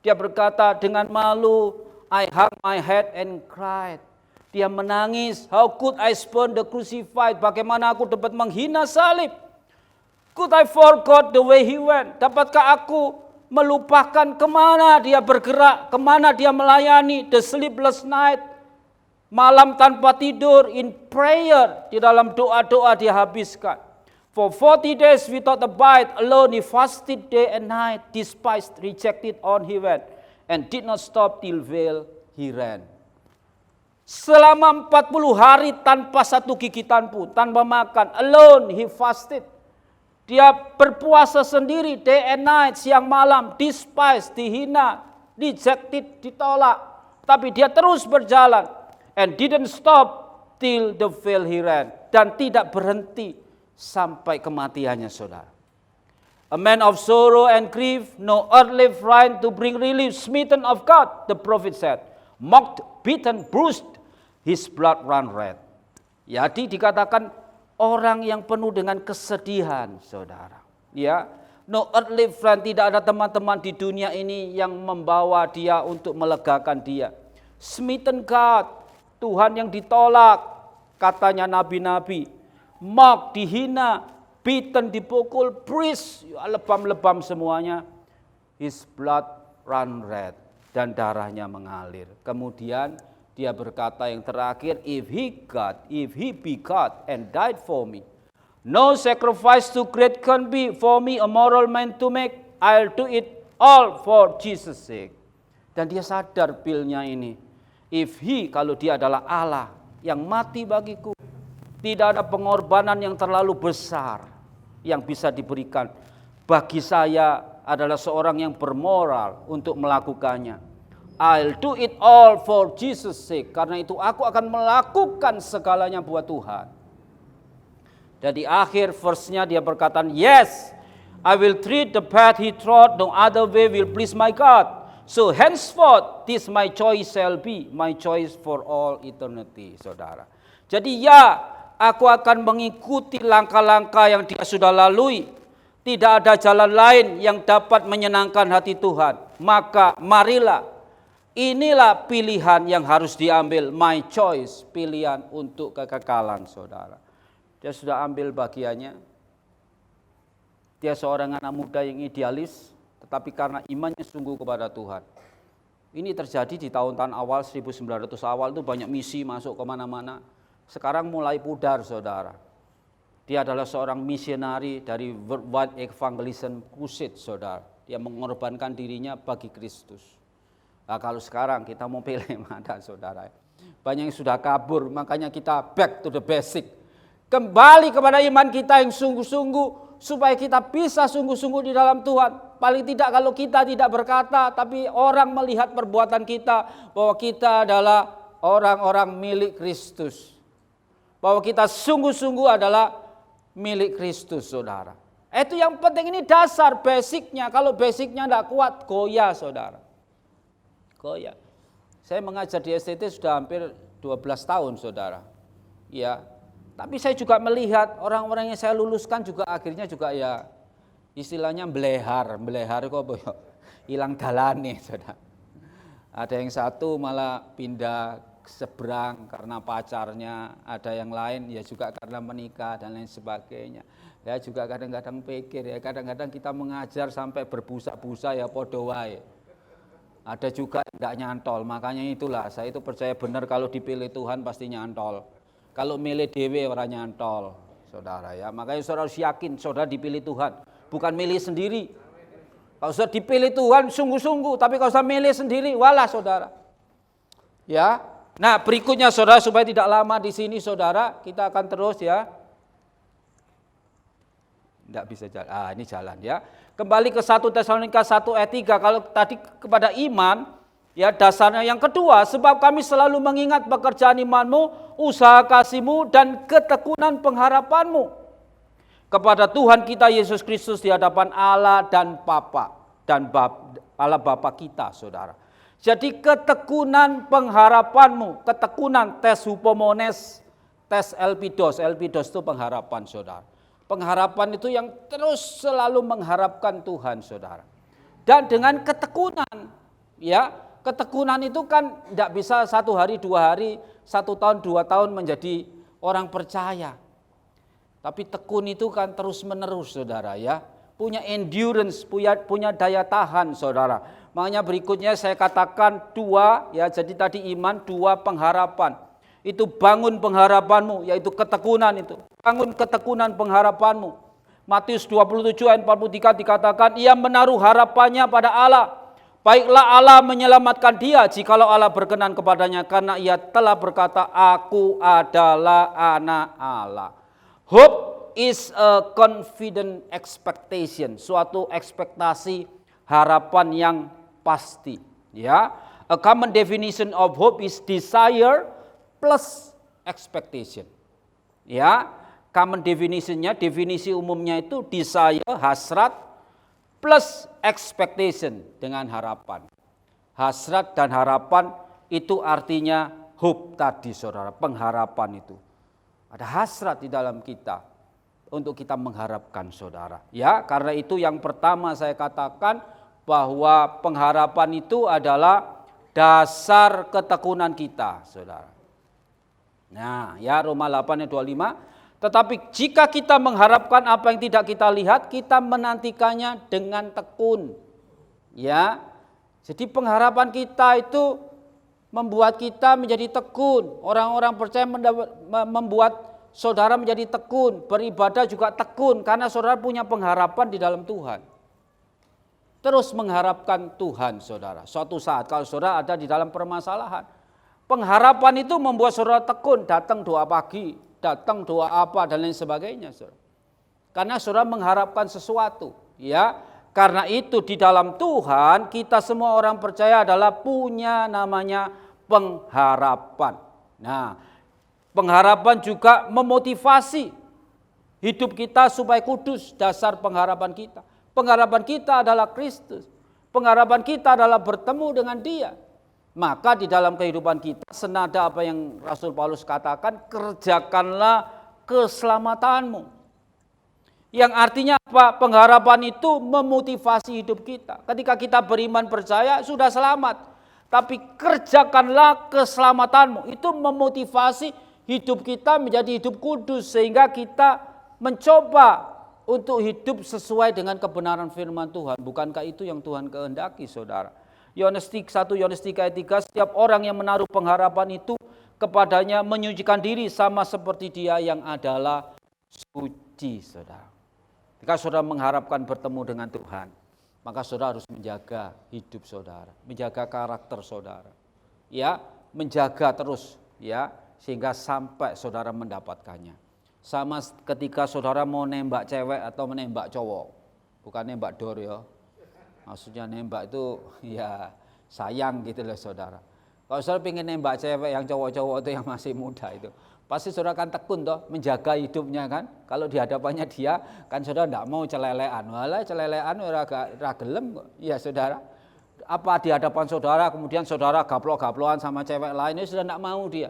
Dia berkata, dengan malu, I hung my head and cried. Dia menangis, how could I spurn the crucified? Bagaimana aku dapat menghina salib? Could I forget the way he went? Dapatkah aku melupakan kemana dia bergerak, kemana dia melayani, the sleepless night, malam tanpa tidur, in prayer, di dalam doa-doa dia habiskan. For 40 days without a bite, alone he fasted day and night, despised, rejected on he went, and did not stop till well he ran. Selama 40 hari tanpa satu gigitan pun, tanpa makan, alone he fasted. Dia berpuasa sendiri day and night, siang malam, despised, dihina, rejected, ditolak. Tapi dia terus berjalan. And didn't stop till the veil he ran. Dan tidak berhenti sampai kematiannya, saudara. A man of sorrow and grief, no earthly friend to bring relief, smitten of God, the prophet said. Mocked, beaten, bruised, his blood ran red. Jadi dikatakan orang yang penuh dengan kesedihan, saudara. Ya, no earthly friend, tidak ada teman-teman di dunia ini yang membawa dia untuk melegakan dia. Smitten God, Tuhan yang ditolak, katanya nabi-nabi. Mock, dihina, beaten, dipukul, bruised, lebam-lebam semuanya. His blood run red, dan darahnya mengalir. Kemudian dia berkata yang terakhir, if he be God and died for me, no sacrifice too great can be for me a moral man to make, I'll do it all for Jesus' sake. Dan dia sadar pilnya ini, if he, kalau dia adalah Allah yang mati bagiku, tidak ada pengorbanan yang terlalu besar yang bisa diberikan. Bagi saya adalah seorang yang bermoral untuk melakukannya. I'll do it all for Jesus' sake. Karena itu aku akan melakukan segalanya buat Tuhan. Dan di akhir verse-nya dia berkata, yes, I will treat the path he trod, no other way will please my God. So henceforth, this my choice shall be, my choice for all eternity, saudara. Jadi ya, aku akan mengikuti langkah-langkah yang dia sudah lalui. Tidak ada jalan lain yang dapat menyenangkan hati Tuhan. Maka marilah, inilah pilihan yang harus diambil, my choice, pilihan untuk kekekalan, saudara. Dia sudah ambil bagiannya. Dia seorang anak muda yang idealis, tetapi karena imannya sungguh kepada Tuhan. Ini terjadi di tahun-tahun awal, 1900 awal itu banyak misi masuk kemana-mana. Sekarang mulai pudar, saudara. Dia adalah seorang misionari dari Worldwide Evangelism Crusade, saudara. Dia mengorbankan dirinya bagi Kristus. Nah, kalau sekarang kita mau pilih mana, saudara? Banyak yang sudah kabur, makanya kita back to the basic. Kembali kepada iman kita yang sungguh-sungguh, supaya kita bisa sungguh-sungguh di dalam Tuhan. Paling tidak kalau kita tidak berkata, tapi orang melihat perbuatan kita, bahwa kita adalah orang-orang milik Kristus. Bahwa kita sungguh-sungguh adalah milik Kristus, saudara. Itu yang penting, ini dasar, basicnya. Kalau basicnya tidak kuat, goyah, saudara. Goyah. Saya mengajar di STT sudah hampir 12 tahun, saudara. Ya, tapi saya juga melihat orang-orang yang saya luluskan juga akhirnya juga ya istilahnya belehar kok hilang dalane, saudara. Ada yang satu malah pindah seberang karena pacarnya, ada yang lain ya juga karena menikah dan lain sebagainya. Ya juga kadang-kadang pikir ya, kadang-kadang kita mengajar sampai berbusa-busa ya podo wae. Ada juga enggak nyantol, makanya itulah saya itu percaya benar kalau dipilih Tuhan pasti nyantol. Kalau milih dewe orang nyantol, saudara ya. Makanya saudara harus yakin saudara dipilih Tuhan, bukan milih sendiri. Kalau saudara dipilih Tuhan sungguh-sungguh, tapi kalau saudara milih sendiri, walah saudara. Ya. Nah, berikutnya saudara, supaya tidak lama di sini saudara, kita akan terus ya. Enggak bisa jalan. Ini jalan ya. Kembali ke 1 Tesalonika 1 ayat 3. Kalau tadi kepada iman, ya dasarnya yang kedua, sebab kami selalu mengingat pekerjaan imanmu, usaha kasihmu, dan ketekunan pengharapanmu kepada Tuhan kita Yesus Kristus di hadapan Allah dan Bapa dan Allah Bapa kita, saudara. Jadi ketekunan pengharapanmu, ketekunan tes hupomones, tes elpidos itu pengharapan, saudara. Pengharapan itu yang terus selalu mengharapkan Tuhan, saudara. Dan dengan ketekunan, ya, ketekunan itu kan tidak bisa 1 hari, 2 hari, 1 tahun, 2 tahun menjadi orang percaya. Tapi tekun itu kan terus menerus, saudara ya. punya endurance, punya daya tahan, saudara. Makanya berikutnya saya katakan dua, ya. Jadi tadi iman, dua pengharapan. Itu bangun pengharapanmu, yaitu ketekunan itu. Bangun ketekunan pengharapanmu. Matius 27 ayat 43 dikatakan, ia menaruh harapannya pada Allah. Baiklah Allah menyelamatkan dia jikalau Allah berkenan kepadanya, karena ia telah berkata, aku adalah anak Allah. Hope is a confident expectation, suatu ekspektasi harapan yang pasti. Ya, a common definition of hope is desire plus expectation. Ya, common definitionnya, definisi umumnya itu desire, hasrat, plus expectation dengan harapan. Hasrat dan harapan itu artinya hope tadi, saudara, pengharapan itu. Ada hasrat di dalam kita untuk kita mengharapkan, saudara. Ya, karena itu yang pertama saya katakan bahwa pengharapan itu adalah dasar ketekunan kita, saudara. Nah, ya, Roma 8 ayat 25. Tetapi jika kita mengharapkan apa yang tidak kita lihat, kita menantikannya dengan tekun. Ya. Jadi pengharapan kita itu membuat kita menjadi tekun. Orang-orang percaya membuat saudara menjadi tekun, beribadah juga tekun karena saudara punya pengharapan di dalam Tuhan. Terus mengharapkan Tuhan, saudara. Suatu saat kalau saudara ada di dalam permasalahan, pengharapan itu membuat saudara tekun, datang doa pagi, datang doa apa dan lain sebagainya, saudara. Karena saudara mengharapkan sesuatu, ya. Karena itu di dalam Tuhan kita semua orang percaya adalah punya namanya pengharapan. Nah, pengharapan juga memotivasi hidup kita supaya kudus, dasar pengharapan kita. Pengharapan kita adalah Kristus. Pengharapan kita adalah bertemu dengan Dia. Maka di dalam kehidupan kita senada apa yang Rasul Paulus katakan, kerjakanlah keselamatanmu. Yang artinya apa? Pengharapan itu memotivasi hidup kita. Ketika kita beriman percaya sudah selamat. Tapi kerjakanlah keselamatanmu. Itu memotivasi hidup kita menjadi hidup kudus. Sehingga kita mencoba untuk hidup sesuai dengan kebenaran firman Tuhan. Bukankah itu yang Tuhan kehendaki, saudara? 1 Yohanes 3 ayat 3, setiap orang yang menaruh pengharapan itu kepadanya menyucikan diri sama seperti Dia yang adalah suci, saudara. Jika saudara mengharapkan bertemu dengan Tuhan, maka saudara harus menjaga hidup saudara, menjaga karakter saudara. Ya, menjaga terus, ya, sehingga sampai saudara mendapatkannya. Sama ketika saudara mau nembak cewek atau menembak cowok, bukan nembak dor ya. Maksudnya nembak itu ya sayang gitu loh, saudara. Kalau saudara pengen nembak cewek yang cowok-cowok itu yang masih muda itu, pasti saudara akan tekun toh menjaga hidupnya kan. Kalau di hadapannya dia kan saudara tidak mau celelean. Walah celelean ora gelem kok. Ya saudara. Apa di hadapan saudara kemudian saudara gaplok-gaplokan sama cewek lain, itu sudah tidak mau dia.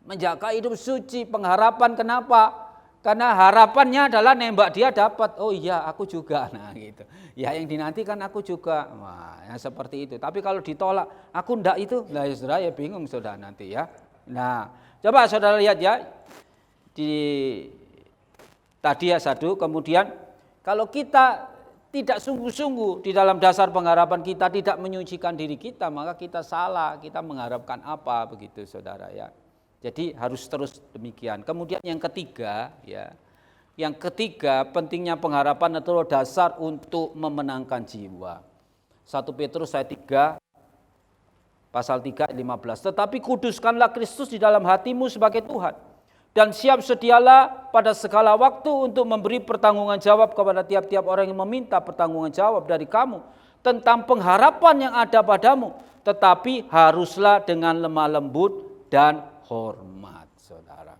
Menjaga hidup suci, pengharapan kenapa? Karena harapannya adalah nembak dia dapat, oh iya aku juga, nah gitu. Ya yang dinantikan aku juga, wah yang seperti itu. Tapi kalau ditolak, aku ndak itu, nah ya saudara ya bingung saudara nanti ya. Nah coba saudara lihat ya, di tadi ya satu, kemudian kalau kita tidak sungguh-sungguh di dalam dasar pengharapan kita tidak menyucikan diri kita, maka kita salah, kita mengharapkan apa begitu saudara ya. Jadi harus terus demikian. Kemudian yang ketiga, ya, yang ketiga pentingnya pengharapan adalah dasar untuk memenangkan jiwa. 1 Petrus ayat 3, pasal 3 ayat 15. Tetapi kuduskanlah Kristus di dalam hatimu sebagai Tuhan, dan siap sedialah pada segala waktu untuk memberi pertanggungan jawab kepada tiap-tiap orang yang meminta pertanggungan jawab dari kamu tentang pengharapan yang ada padamu, tetapi haruslah dengan lemah lembut dan hormat, saudara.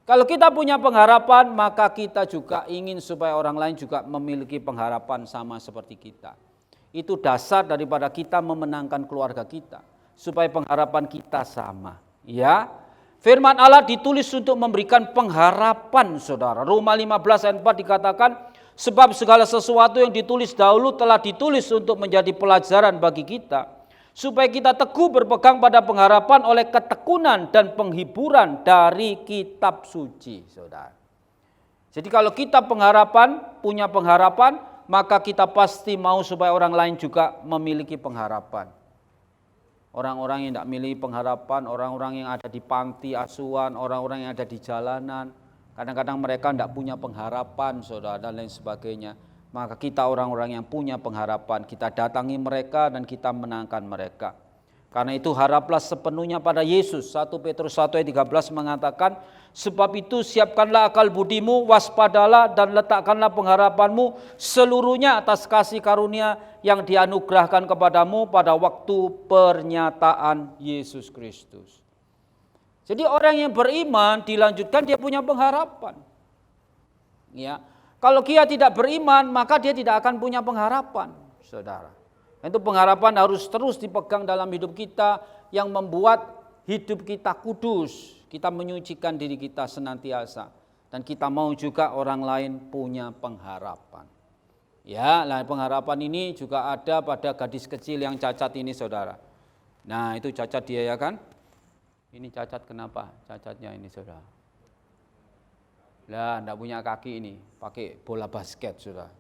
Kalau kita punya pengharapan, maka kita juga ingin supaya orang lain juga memiliki pengharapan sama seperti kita. Itu dasar daripada kita memenangkan keluarga kita, supaya pengharapan kita sama. Ya, firman Allah ditulis untuk memberikan pengharapan, saudara. Roma 15 ayat 4 dikatakan, sebab segala sesuatu yang ditulis dahulu telah ditulis untuk menjadi pelajaran bagi kita, supaya kita teguh berpegang pada pengharapan oleh ketekunan dan penghiburan dari kitab suci, saudara. Jadi kalau kita punya pengharapan, maka kita pasti mau supaya orang lain juga memiliki pengharapan. Orang-orang yang tidak memiliki pengharapan, orang-orang yang ada di panti asuhan, orang-orang yang ada di jalanan, kadang-kadang mereka tidak punya pengharapan, saudara, dan lain sebagainya. Maka kita orang-orang yang punya pengharapan, kita datangi mereka dan kita menangkan mereka. Karena itu haraplah sepenuhnya pada Yesus. 1 Petrus 1 ayat 13 mengatakan, sebab itu siapkanlah akal budimu, waspadalah dan letakkanlah pengharapanmu seluruhnya atas kasih karunia yang dianugerahkan kepadamu pada waktu pernyataan Yesus Kristus. Jadi orang yang beriman dilanjutkan dia punya pengharapan. Ya, kalau dia tidak beriman maka dia tidak akan punya pengharapan, saudara. Itu pengharapan harus terus dipegang dalam hidup kita yang membuat hidup kita kudus. Kita menyucikan diri kita senantiasa. Dan kita mau juga orang lain punya pengharapan. Ya, nah pengharapan ini juga ada pada gadis kecil yang cacat ini, saudara. Nah, itu cacat dia ya kan? Ini cacat kenapa? Cacatnya ini, saudara. Lah, enggak punya kaki ini, pakai bola basket, saudara.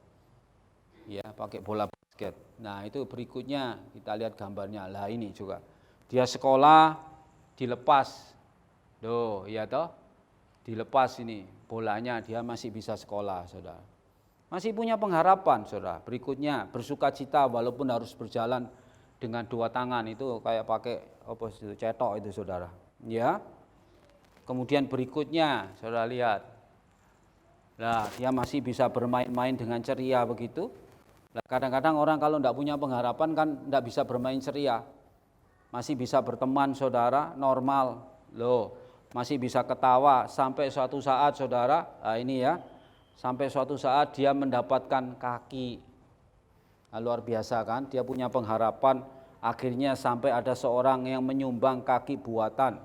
Ya, pakai bola basket. Nah, itu berikutnya kita lihat gambarnya. Lah, ini juga. Dia sekolah dilepas. Tuh, ya toh? Dilepas ini bolanya, dia masih bisa sekolah, saudara. Masih punya pengharapan, saudara. Berikutnya, bersukacita walaupun harus berjalan dengan dua tangan, itu kayak pakai apa itu, cetok itu, saudara. Ya. Kemudian berikutnya, saudara lihat. Nah, dia masih bisa bermain-main dengan ceria begitu. Nah, kadang-kadang orang kalau tidak punya pengharapan kan tidak bisa bermain ceria. Masih bisa berteman, saudara, normal. Loh, masih bisa ketawa sampai suatu saat, saudara, nah ini ya, sampai suatu saat dia mendapatkan kaki. Nah, luar biasa kan, dia punya pengharapan, akhirnya sampai ada seorang yang menyumbang kaki buatan.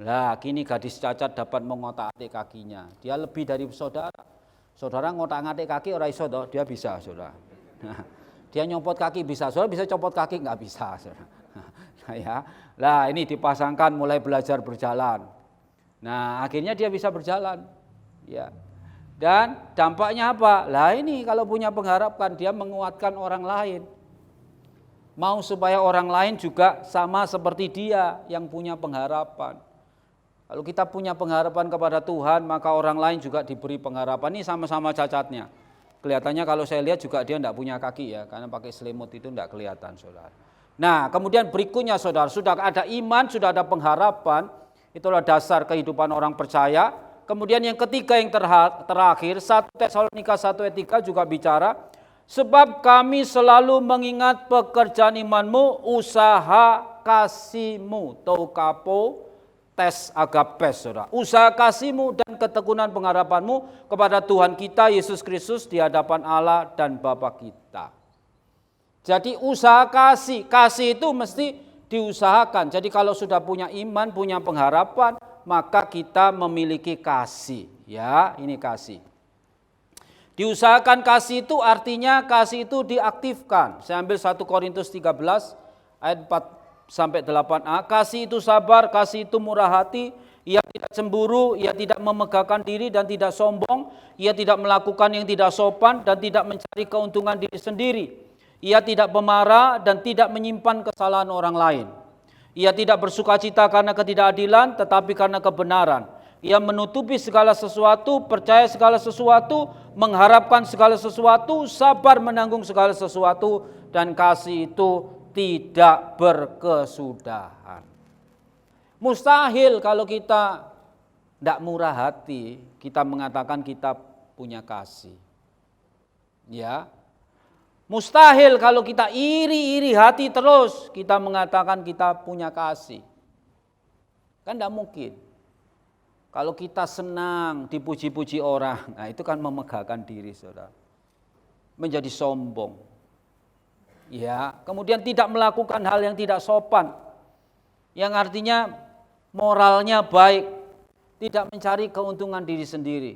Nah, kini gadis cacat dapat mengotak-atik kakinya. Dia lebih dari saudara. Saudara ngotak-atik kaki orang iso, dia bisa, saudara. Dia nyopot kaki bisa, saudara bisa copot kaki nggak bisa, saudara. Nah, ya. Nah, ini dipasangkan mulai belajar berjalan. Nah, akhirnya dia bisa berjalan. Ya. Dan dampaknya apa? Lah ini kalau punya pengharapan, dia menguatkan orang lain. Mau supaya orang lain juga sama seperti dia yang punya pengharapan. Kalau kita punya pengharapan kepada Tuhan, maka orang lain juga diberi pengharapan. Ini sama-sama cacatnya. Kelihatannya kalau saya lihat juga dia tidak punya kaki ya, karena pakai selimut itu tidak kelihatan, saudara. Nah, kemudian berikutnya, saudara, sudah ada iman, sudah ada pengharapan, itulah dasar kehidupan orang percaya. Kemudian yang ketiga, yang terakhir, 1 Tesalonika 1 ayat 3 juga bicara, sebab kami selalu mengingat pekerjaan imanmu, usaha kasihmu, toukapo, tes agapes, saudara. Usaha kasihmu dan ketekunan pengharapanmu kepada Tuhan kita Yesus Kristus di hadapan Allah dan Bapa kita. Jadi usaha kasih itu mesti diusahakan. Jadi kalau sudah punya iman, punya pengharapan, maka kita memiliki kasih. Ya, ini kasih. Diusahakan kasih itu artinya kasih itu diaktifkan. Saya ambil 1 Korintus 13 ayat 4 sampai 8a, kasih itu sabar, kasih itu murah hati, ia tidak cemburu, ia tidak memegahkan diri dan tidak sombong, ia tidak melakukan yang tidak sopan dan tidak mencari keuntungan diri sendiri. Ia tidak pemarah dan tidak menyimpan kesalahan orang lain. Ia tidak bersukacita karena ketidakadilan, tetapi karena kebenaran. Ia menutupi segala sesuatu, percaya segala sesuatu, mengharapkan segala sesuatu, sabar menanggung segala sesuatu, dan kasih itu tidak berkesudahan. Mustahil kalau kita tidak murah hati, kita mengatakan kita punya kasih. Ya. Mustahil kalau kita iri-iri hati terus, kita mengatakan kita punya kasih. Kan tidak mungkin. Kalau kita senang dipuji-puji orang, nah itu kan memegahkan diri, saudara. Menjadi sombong. Ya, kemudian tidak melakukan hal yang tidak sopan, yang artinya moralnya baik, tidak mencari keuntungan diri sendiri.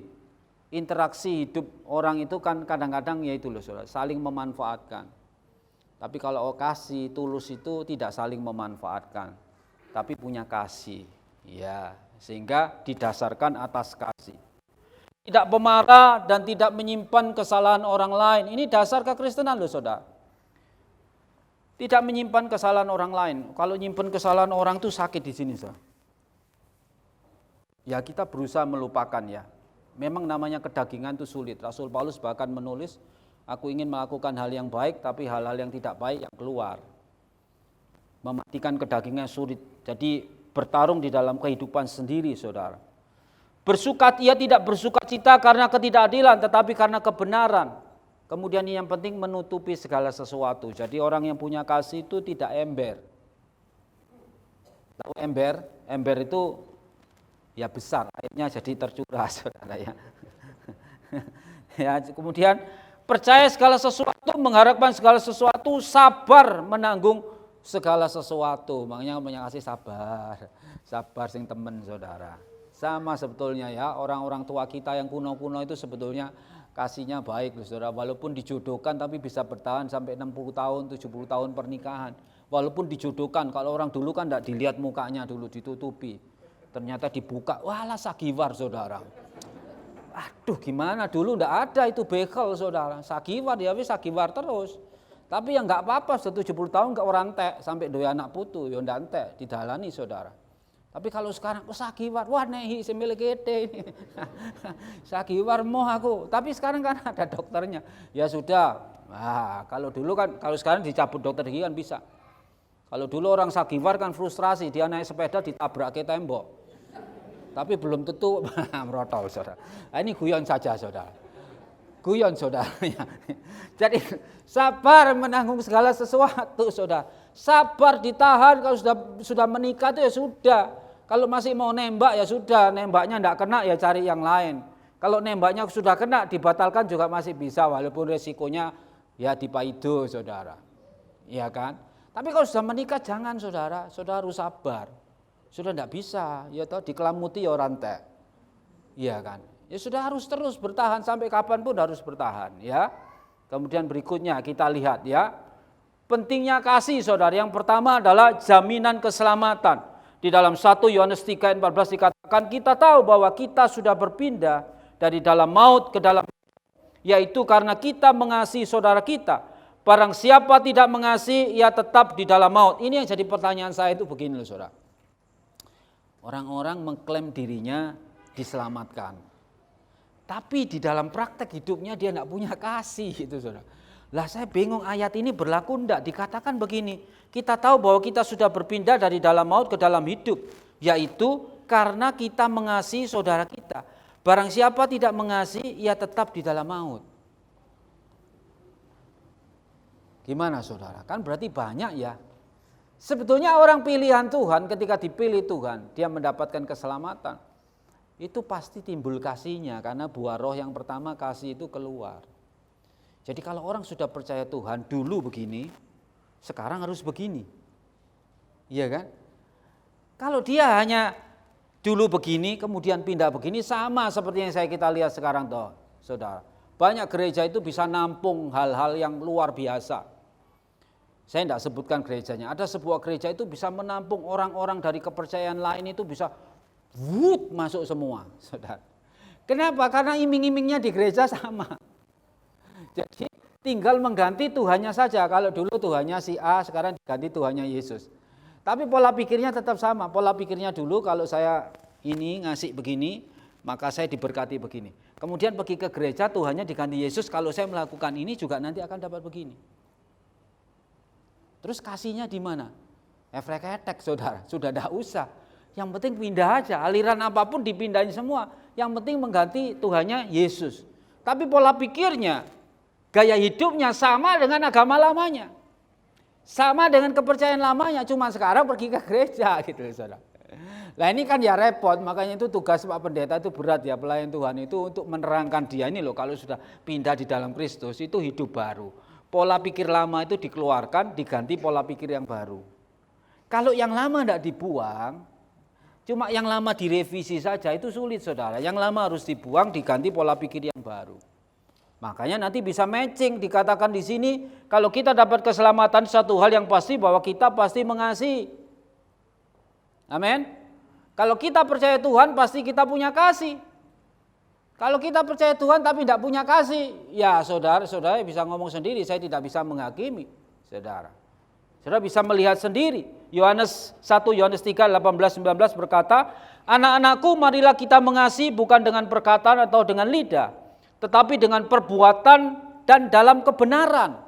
Interaksi hidup orang itu kan kadang-kadang ya itu loh, saudara, saling memanfaatkan. Tapi kalau kasih tulus itu tidak saling memanfaatkan, tapi punya kasih, ya, sehingga didasarkan atas kasih. tidak pemarah, dan tidak menyimpan kesalahan orang lain. Ini dasar kekristenan loh saudara. Tidak menyimpan kesalahan orang lain. Kalau nyimpan kesalahan orang itu sakit di sini saudara. Ya kita berusaha melupakan ya. Memang namanya kedagingan itu sulit. Rasul Paulus bahkan menulis, aku ingin melakukan hal yang baik, tapi hal-hal yang tidak baik yang keluar. Mematikan kedagingan sulit. Jadi bertarung di dalam kehidupan sendiri saudara. Bersukat ia tidak bersukacita karena ketidakadilan, tetapi karena kebenaran. Kemudian yang penting menutupi segala sesuatu. Jadi orang yang punya kasih itu tidak ember. Tahu ember? Ember itu ya besar, airnya jadi tercurah saudara ya. Ya, kemudian percaya segala sesuatu, mengharapkan segala sesuatu, sabar menanggung segala sesuatu. Makanya punya kasih sabar. Sabar sing temen saudara. Sama sebetulnya ya, orang-orang tua kita yang kuno-kuno itu sebetulnya kasihnya baik loh saudara. Walaupun dijodohkan tapi bisa bertahan sampai 60 tahun, 70 tahun pernikahan. Walaupun dijodohkan, kalau orang dulu kan tidak dilihat mukanya dulu, ditutupi. Ternyata dibuka, walah sagiwar saudara. Aduh gimana dulu tidak ada itu bekel saudara. Sagiwar ya wis sagiwar terus. Tapi ya enggak apa-apa, 70 tahun enggak orang entek sampai dua anak putu, ya ndak entek, didalani saudara. Tapi kalau sekarang sagiwar, wah nehi semile kete ini. Sagiwar moh aku. Tapi sekarang kan ada dokternya. Ya sudah. Nah, kalau dulu kan, kalau sekarang dicabut dokter gigi kan bisa. Kalau dulu orang sagiwar kan frustrasi, dia naik sepeda ditabrak ke tembok. Tapi belum tentu merotol saudara. Nah, ini guyon saja saudara. Guyon saudara. Jadi sabar menanggung segala sesuatu saudara. Sabar ditahan, kalau sudah menikah itu ya sudah. Kalau masih mau nembak ya sudah, nembaknya enggak kena ya cari yang lain. Kalau nembaknya sudah kena dibatalkan juga masih bisa walaupun resikonya ya dipaido saudara. Iya kan? Tapi kalau sudah menikah jangan saudara, saudara harus sabar. Sudah enggak bisa, ya toh dikelamuti ya orang teh. Iya kan? Ya sudah harus terus bertahan sampai kapanpun harus bertahan ya. Kemudian berikutnya kita lihat ya. Pentingnya kasih saudara, yang pertama adalah jaminan keselamatan. Di dalam 1 Yohanes 3 ayat 14 dikatakan kita tahu bahwa kita sudah berpindah dari dalam maut ke dalam hidup, yaitu karena kita mengasihi saudara kita. Barang siapa tidak mengasihi, ia tetap di dalam maut. Ini yang jadi pertanyaan saya itu begini loh saudara. Orang-orang mengklaim dirinya diselamatkan. Tapi di dalam praktek hidupnya dia tidak punya kasih itu saudara. Lah saya bingung ayat ini berlaku enggak, dikatakan begini, kita tahu bahwa kita sudah berpindah dari dalam maut ke dalam hidup, yaitu karena kita mengasihi saudara kita. Barang siapa tidak mengasihi, ia tetap di dalam maut. Gimana saudara? Kan berarti banyak ya. Sebetulnya orang pilihan Tuhan ketika dipilih Tuhan, dia mendapatkan keselamatan. Itu pasti timbul kasihnya, karena buah roh yang pertama kasih itu keluar. Jadi kalau orang sudah percaya Tuhan dulu begini, sekarang harus begini. Iya kan? Kalau dia hanya dulu begini, kemudian pindah begini, sama seperti yang kita lihat sekarang toh, saudara. Banyak gereja itu bisa nampung hal-hal yang luar biasa. Saya tidak sebutkan gerejanya. Ada sebuah gereja itu bisa menampung orang-orang dari kepercayaan lain itu bisa masuk semua, saudara. Kenapa? Karena iming-imingnya di gereja sama. Jadi tinggal mengganti Tuhannya saja. Kalau dulu Tuhannya si A, sekarang diganti Tuhannya Yesus. Tapi pola pikirnya tetap sama. Pola pikirnya dulu kalau saya ini ngasih begini, maka saya diberkati begini. Kemudian pergi ke gereja, Tuhannya diganti Yesus. Kalau saya melakukan ini juga nanti akan dapat begini. Terus kasihnya di mana? Efrek-etek saudara, sudah tidak usah. Yang penting pindah aja, aliran apapun dipindahin semua. Yang penting mengganti Tuhannya Yesus. Tapi pola pikirnya, gaya hidupnya sama dengan agama lamanya. Sama dengan kepercayaan lamanya, cuma sekarang pergi ke gereja gitu saudara. Nah ini kan ya repot, makanya itu tugas Pak Pendeta itu berat ya, pelayan Tuhan itu untuk menerangkan dia ini loh, kalau sudah pindah di dalam Kristus itu hidup baru. Pola pikir lama itu dikeluarkan, diganti pola pikir yang baru. Kalau yang lama tidak dibuang, cuma yang lama direvisi saja itu sulit saudara. Yang lama harus dibuang, diganti pola pikir yang baru. Makanya nanti bisa matching, dikatakan di sini kalau kita dapat keselamatan satu hal yang pasti bahwa kita pasti mengasihi. Amin. Kalau kita percaya Tuhan pasti kita punya kasih. Kalau kita percaya Tuhan tapi tidak punya kasih, ya saudara bisa ngomong sendiri, saya tidak bisa menghakimi, saudara. Saudara bisa melihat sendiri. Yohanes 1 Yohanes 3 18 19 berkata, anak-anakku marilah kita mengasihi bukan dengan perkataan atau dengan lidah, tetapi dengan perbuatan dan dalam kebenaran.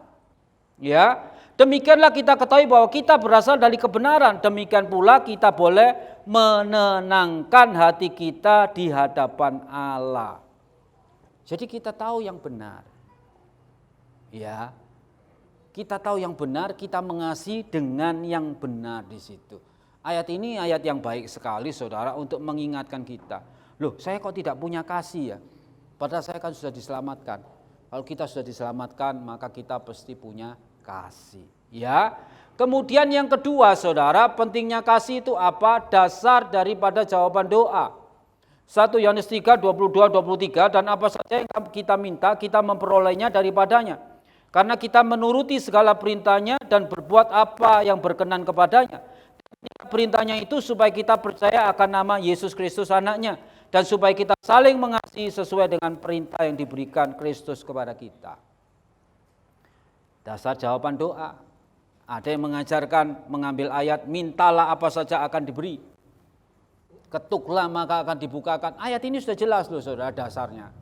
Ya, demikianlah kita ketahui bahwa kita berasal dari kebenaran. Demikian pula kita boleh menenangkan hati kita di hadapan Allah. Jadi kita tahu yang benar. Ya. Kita tahu yang benar, kita mengasihi dengan yang benar di situ. Ayat ini ayat yang baik sekali saudara untuk mengingatkan kita. Loh, saya kok tidak punya kasih ya? Padahal saya kan sudah diselamatkan. Kalau kita sudah diselamatkan, maka kita pasti punya kasih. Ya. Kemudian yang kedua saudara, pentingnya kasih itu apa? Dasar daripada jawaban doa. 1 Yohanes 3, 22-23, dan apa saja yang kita minta, kita memperolehnya daripadanya. Karena kita menuruti segala perintahnya dan berbuat apa yang berkenan kepadanya. Perintahnya itu supaya kita percaya akan nama Yesus Kristus anaknya. Dan supaya kita saling mengasihi sesuai dengan perintah yang diberikan Kristus kepada kita. Dasar jawaban doa. Ada yang mengajarkan mengambil ayat, mintalah apa saja akan diberi. Ketuklah maka akan dibukakan. Ayat ini sudah jelas loh saudara dasarnya.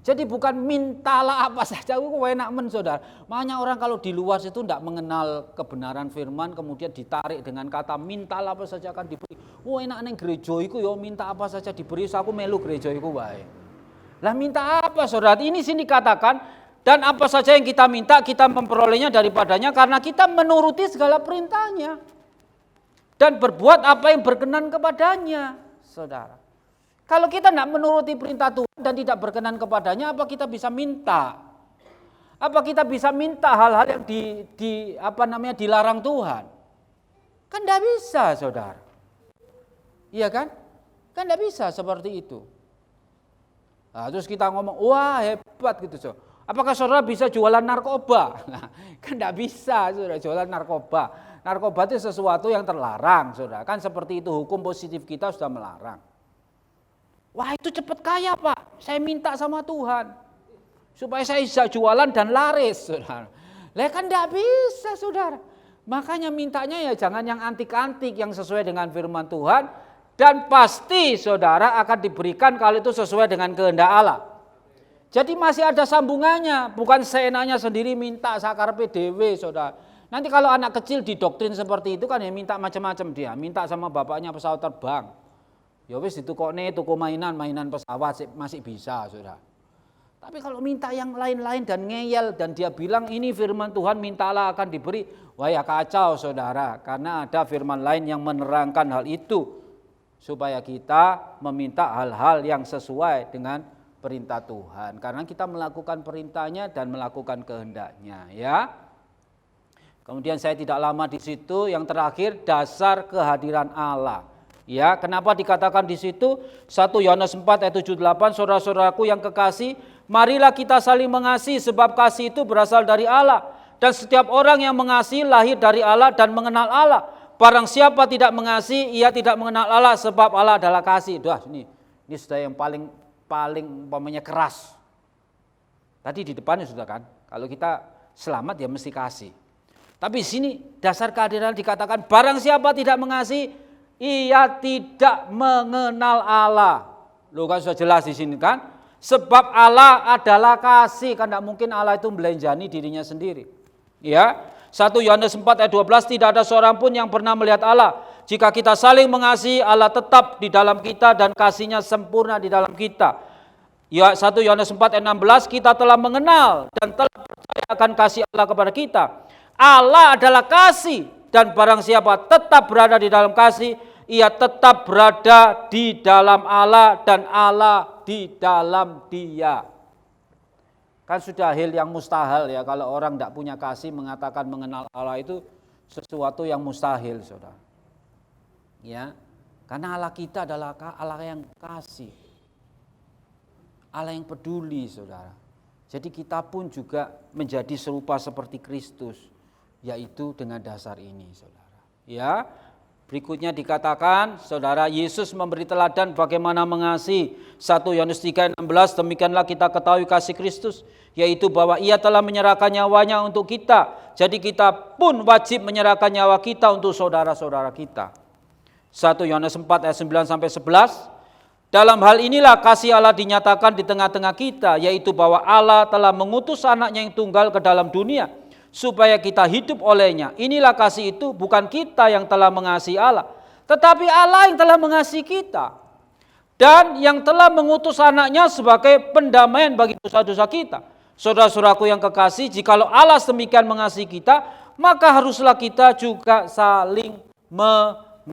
Jadi bukan mintalah apa saja, itu enak men saudara. Makanya orang kalau di luar situ tidak mengenal kebenaran firman, kemudian ditarik dengan kata mintalah apa saja akan diberi. Enak neng gereja iku yo minta apa saja diberi, so aku melu gereja iku wae. Lah minta apa saudara? Ini sini katakan, dan apa saja yang kita minta, kita memperolehnya daripadanya karena kita menuruti segala perintahnya. Dan berbuat apa yang berkenan kepadanya, saudara. Kalau kita tidak menuruti perintah Tuhan dan tidak berkenan kepadanya, apa kita bisa minta? Apa kita bisa minta hal-hal yang dilarang Tuhan? Kan tidak bisa, saudara. Iya kan? Kan tidak bisa seperti itu. Nah, terus kita ngomong, wah hebat gitu, saudara. Apakah saudara bisa jualan narkoba? Nah, kan tidak bisa saudara jualan narkoba. Narkoba itu sesuatu yang terlarang saudara. Kan seperti itu hukum positif kita sudah melarang. Wah itu cepat kaya Pak, saya minta sama Tuhan. Supaya saya bisa jualan dan laris saudara. Lah kan tidak bisa saudara. Makanya mintanya ya jangan yang antik-antik, yang sesuai dengan firman Tuhan. Dan pasti saudara akan diberikan kalau itu sesuai dengan kehendak Allah. Jadi masih ada sambungannya, bukan seenaknya sendiri minta sakarpe dewe saudara. Nanti kalau anak kecil didoktrin seperti itu kan ya minta macam-macam dia, minta sama bapaknya pesawat terbang. Ya wis ditukokne tuku mainan pesawat masih bisa saudara. Tapi kalau minta yang lain-lain dan ngeyel dan dia bilang ini firman Tuhan mintalah akan diberi, wah ya kacau saudara. Karena ada firman lain yang menerangkan hal itu supaya kita meminta hal-hal yang sesuai dengan perintah Tuhan, karena kita melakukan perintahnya dan melakukan kehendaknya ya. Kemudian saya tidak lama di situ, yang terakhir dasar kehadiran Allah. Ya, kenapa dikatakan di situ 1 Yohanes 4 ayat 7-8, saudara-saudaraku yang kekasih, marilah kita saling mengasihi sebab kasih itu berasal dari Allah. Dan setiap orang yang mengasihi lahir dari Allah dan mengenal Allah. Barang siapa tidak mengasihi, ia tidak mengenal Allah sebab Allah adalah kasih. Ini sudah yang paling umpamanya keras. Tadi di depannya sudah kan, kalau kita selamat ya mesti kasih. Tapi di sini dasar kehadiran dikatakan barang siapa tidak mengasihi, ia tidak mengenal Allah. Loh kan sudah jelas di sini kan? Sebab Allah adalah kasih, kan tidak mungkin Allah itu melenjani dirinya sendiri. Ya, 1 Yohanes 4 ayat 12, tidak ada seorang pun yang pernah melihat Allah. Jika kita saling mengasihi, Allah tetap di dalam kita dan kasihnya sempurna di dalam kita. Ya, 1 Yohanes 4 ayat 16, kita telah mengenal dan telah percaya akan kasih Allah kepada kita. Allah adalah kasih dan barang siapa tetap berada di dalam kasih, ia tetap berada di dalam Allah dan Allah di dalam dia. Kan sudah hal yang mustahil ya, kalau orang tidak punya kasih mengatakan mengenal Allah itu sesuatu yang mustahil saudara. Ya, karena Allah kita adalah Allah yang kasih, Allah yang peduli saudara. Jadi kita pun juga menjadi serupa seperti Kristus, yaitu dengan dasar ini saudara. Ya, Berikutnya dikatakan, saudara, Yesus memberi teladan bagaimana mengasihi. 1 Yohanes 3:16, demikianlah kita ketahui kasih Kristus, yaitu bahwa ia telah menyerahkan nyawanya untuk kita. Jadi kita pun wajib menyerahkan nyawa kita untuk saudara-saudara kita. 1 Yohanes 4 ayat 9-11, dalam hal inilah kasih Allah dinyatakan di tengah-tengah kita, yaitu bahwa Allah telah mengutus anaknya yang tunggal ke dalam dunia, supaya kita hidup olehnya. Inilah kasih itu, bukan kita yang telah mengasihi Allah, tetapi Allah yang telah mengasihi kita. Dan yang telah mengutus anaknya sebagai pendamaian bagi dosa-dosa kita. Saudara-saudaraku yang kekasih, jikalau Allah demikian mengasihi kita, maka haruslah kita juga saling mengasihi.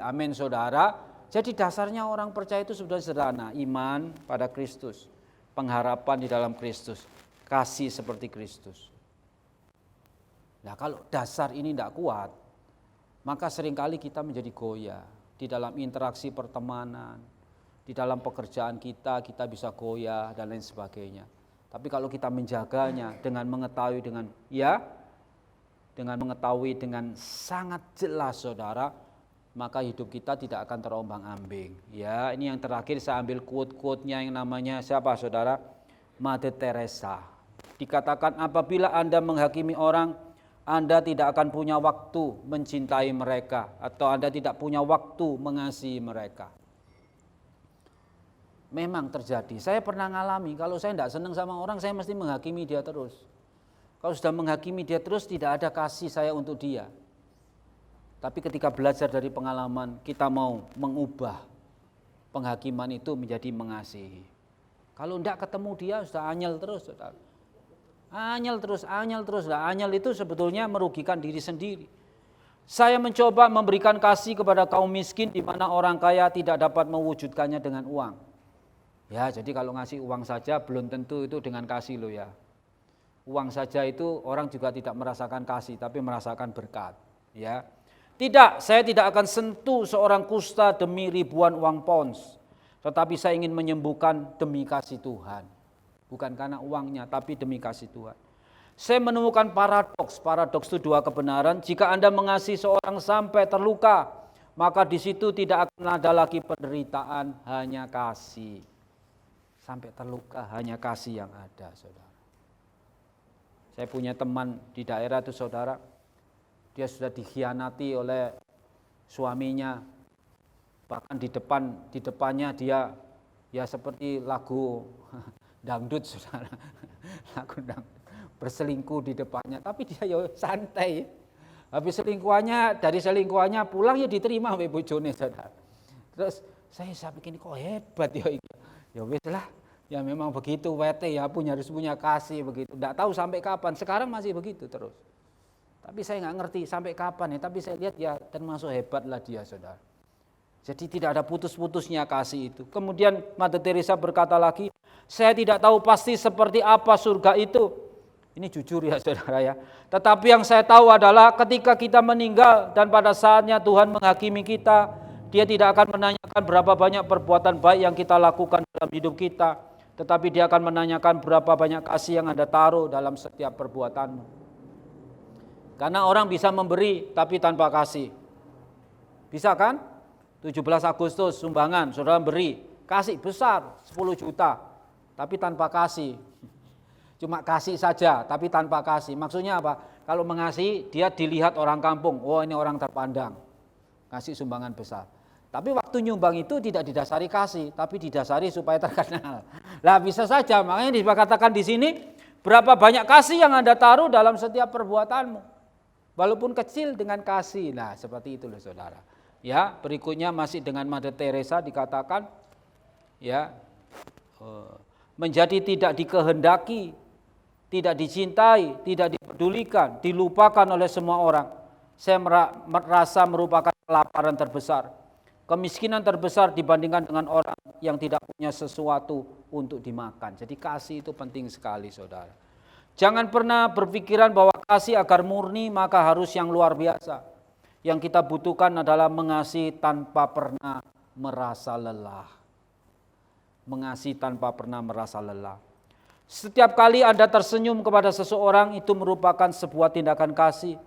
Amin, saudara. Jadi dasarnya orang percaya itu sudah sederhana. Iman pada Kristus, pengharapan di dalam Kristus, kasih seperti Kristus. Nah, kalau dasar ini tidak kuat, maka seringkali kita menjadi goyah. Di dalam interaksi pertemanan, di dalam pekerjaan kita bisa goyah dan lain sebagainya. Tapi kalau kita menjaganya dengan mengetahui dengan sangat jelas, saudara, maka hidup kita tidak akan terombang-ambing. Ya, ini yang terakhir saya ambil quote-quote-nya yang namanya siapa, saudara? Mother Teresa. Dikatakan, apabila Anda menghakimi orang, Anda tidak akan punya waktu mencintai mereka, atau Anda tidak punya waktu mengasihi mereka. Memang terjadi. Saya pernah ngalami, kalau saya tidak senang sama orang, saya mesti menghakimi dia terus. Kalau sudah menghakimi dia terus, tidak ada kasih saya untuk dia. Tapi ketika belajar dari pengalaman, kita mau mengubah penghakiman itu menjadi mengasihi. Kalau tidak ketemu dia, sudah anyel terus, saudara. Anyel terus. Nah, anyel itu sebetulnya merugikan diri sendiri. Saya mencoba memberikan kasih kepada kaum miskin di mana orang kaya tidak dapat mewujudkannya dengan uang. Ya, jadi kalau ngasih uang saja belum tentu itu dengan kasih loh ya. Uang saja itu orang juga tidak merasakan kasih, tapi merasakan berkat. Ya, tidak, saya tidak akan sentuh seorang kusta demi ribuan uang pounds, tetapi saya ingin menyembuhkan demi kasih Tuhan. Bukan karena uangnya, tapi demi kasih Tuhan. Saya menemukan paradoks itu dua kebenaran. Jika Anda mengasihi seorang sampai terluka, maka di situ tidak akan ada lagi penderitaan, hanya kasih. Sampai terluka, hanya kasih yang ada, saudara. Saya punya teman di daerah itu, saudara, dia sudah dikhianati oleh suaminya. Bahkan di depannya dia ya seperti lagu dangdut, saudara, lagu dangdut, berselingkuh di depannya, tapi dia ya santai. Habis dari selingkuhannya pulang ya diterima oleh bojone, saudara. Terus saya pikir kok hebat ya wis lah, ya memang begitu wete ya, harus punya kasih begitu. Enggak tahu sampai kapan, sekarang masih begitu terus. Tapi saya nggak ngerti sampai kapan ya, tapi saya lihat ya termasuk hebat lah dia, saudara. Jadi tidak ada putus-putusnya kasih itu. Kemudian Mother Teresa berkata lagi, saya tidak tahu pasti seperti apa surga itu. Ini jujur ya, saudara ya. Tetapi yang saya tahu adalah ketika kita meninggal dan pada saatnya Tuhan menghakimi kita, Dia tidak akan menanyakan berapa banyak perbuatan baik yang kita lakukan dalam hidup kita, tetapi Dia akan menanyakan berapa banyak kasih yang Anda taruh dalam setiap perbuatanmu. Karena orang bisa memberi tapi tanpa kasih. Bisa kan? 17 Agustus sumbangan, saudara beri, kasih besar 10 juta, tapi tanpa kasih. Cuma kasih saja, tapi tanpa kasih. Maksudnya apa? Kalau mengasihi, dia dilihat orang kampung, oh ini orang terpandang, kasih sumbangan besar. Tapi waktu nyumbang itu tidak didasari kasih, tapi didasari supaya terkenal. Lah bisa saja, makanya dikatakan di sini, berapa banyak kasih yang Anda taruh dalam setiap perbuatanmu. Walaupun kecil dengan kasih. Nah seperti itu loh, saudara. Ya, berikutnya masih dengan Mother Teresa dikatakan ya, menjadi tidak dikehendaki, tidak dicintai, tidak dipedulikan, dilupakan oleh semua orang. Saya merasa merupakan kelaparan terbesar, kemiskinan terbesar dibandingkan dengan orang yang tidak punya sesuatu untuk dimakan. Jadi kasih itu penting sekali, saudara. Jangan pernah berpikiran bahwa kasih agar murni maka harus yang luar biasa. Yang kita butuhkan adalah mengasihi tanpa pernah merasa lelah. Mengasihi tanpa pernah merasa lelah. Setiap kali Anda tersenyum kepada seseorang, itu merupakan sebuah tindakan kasih.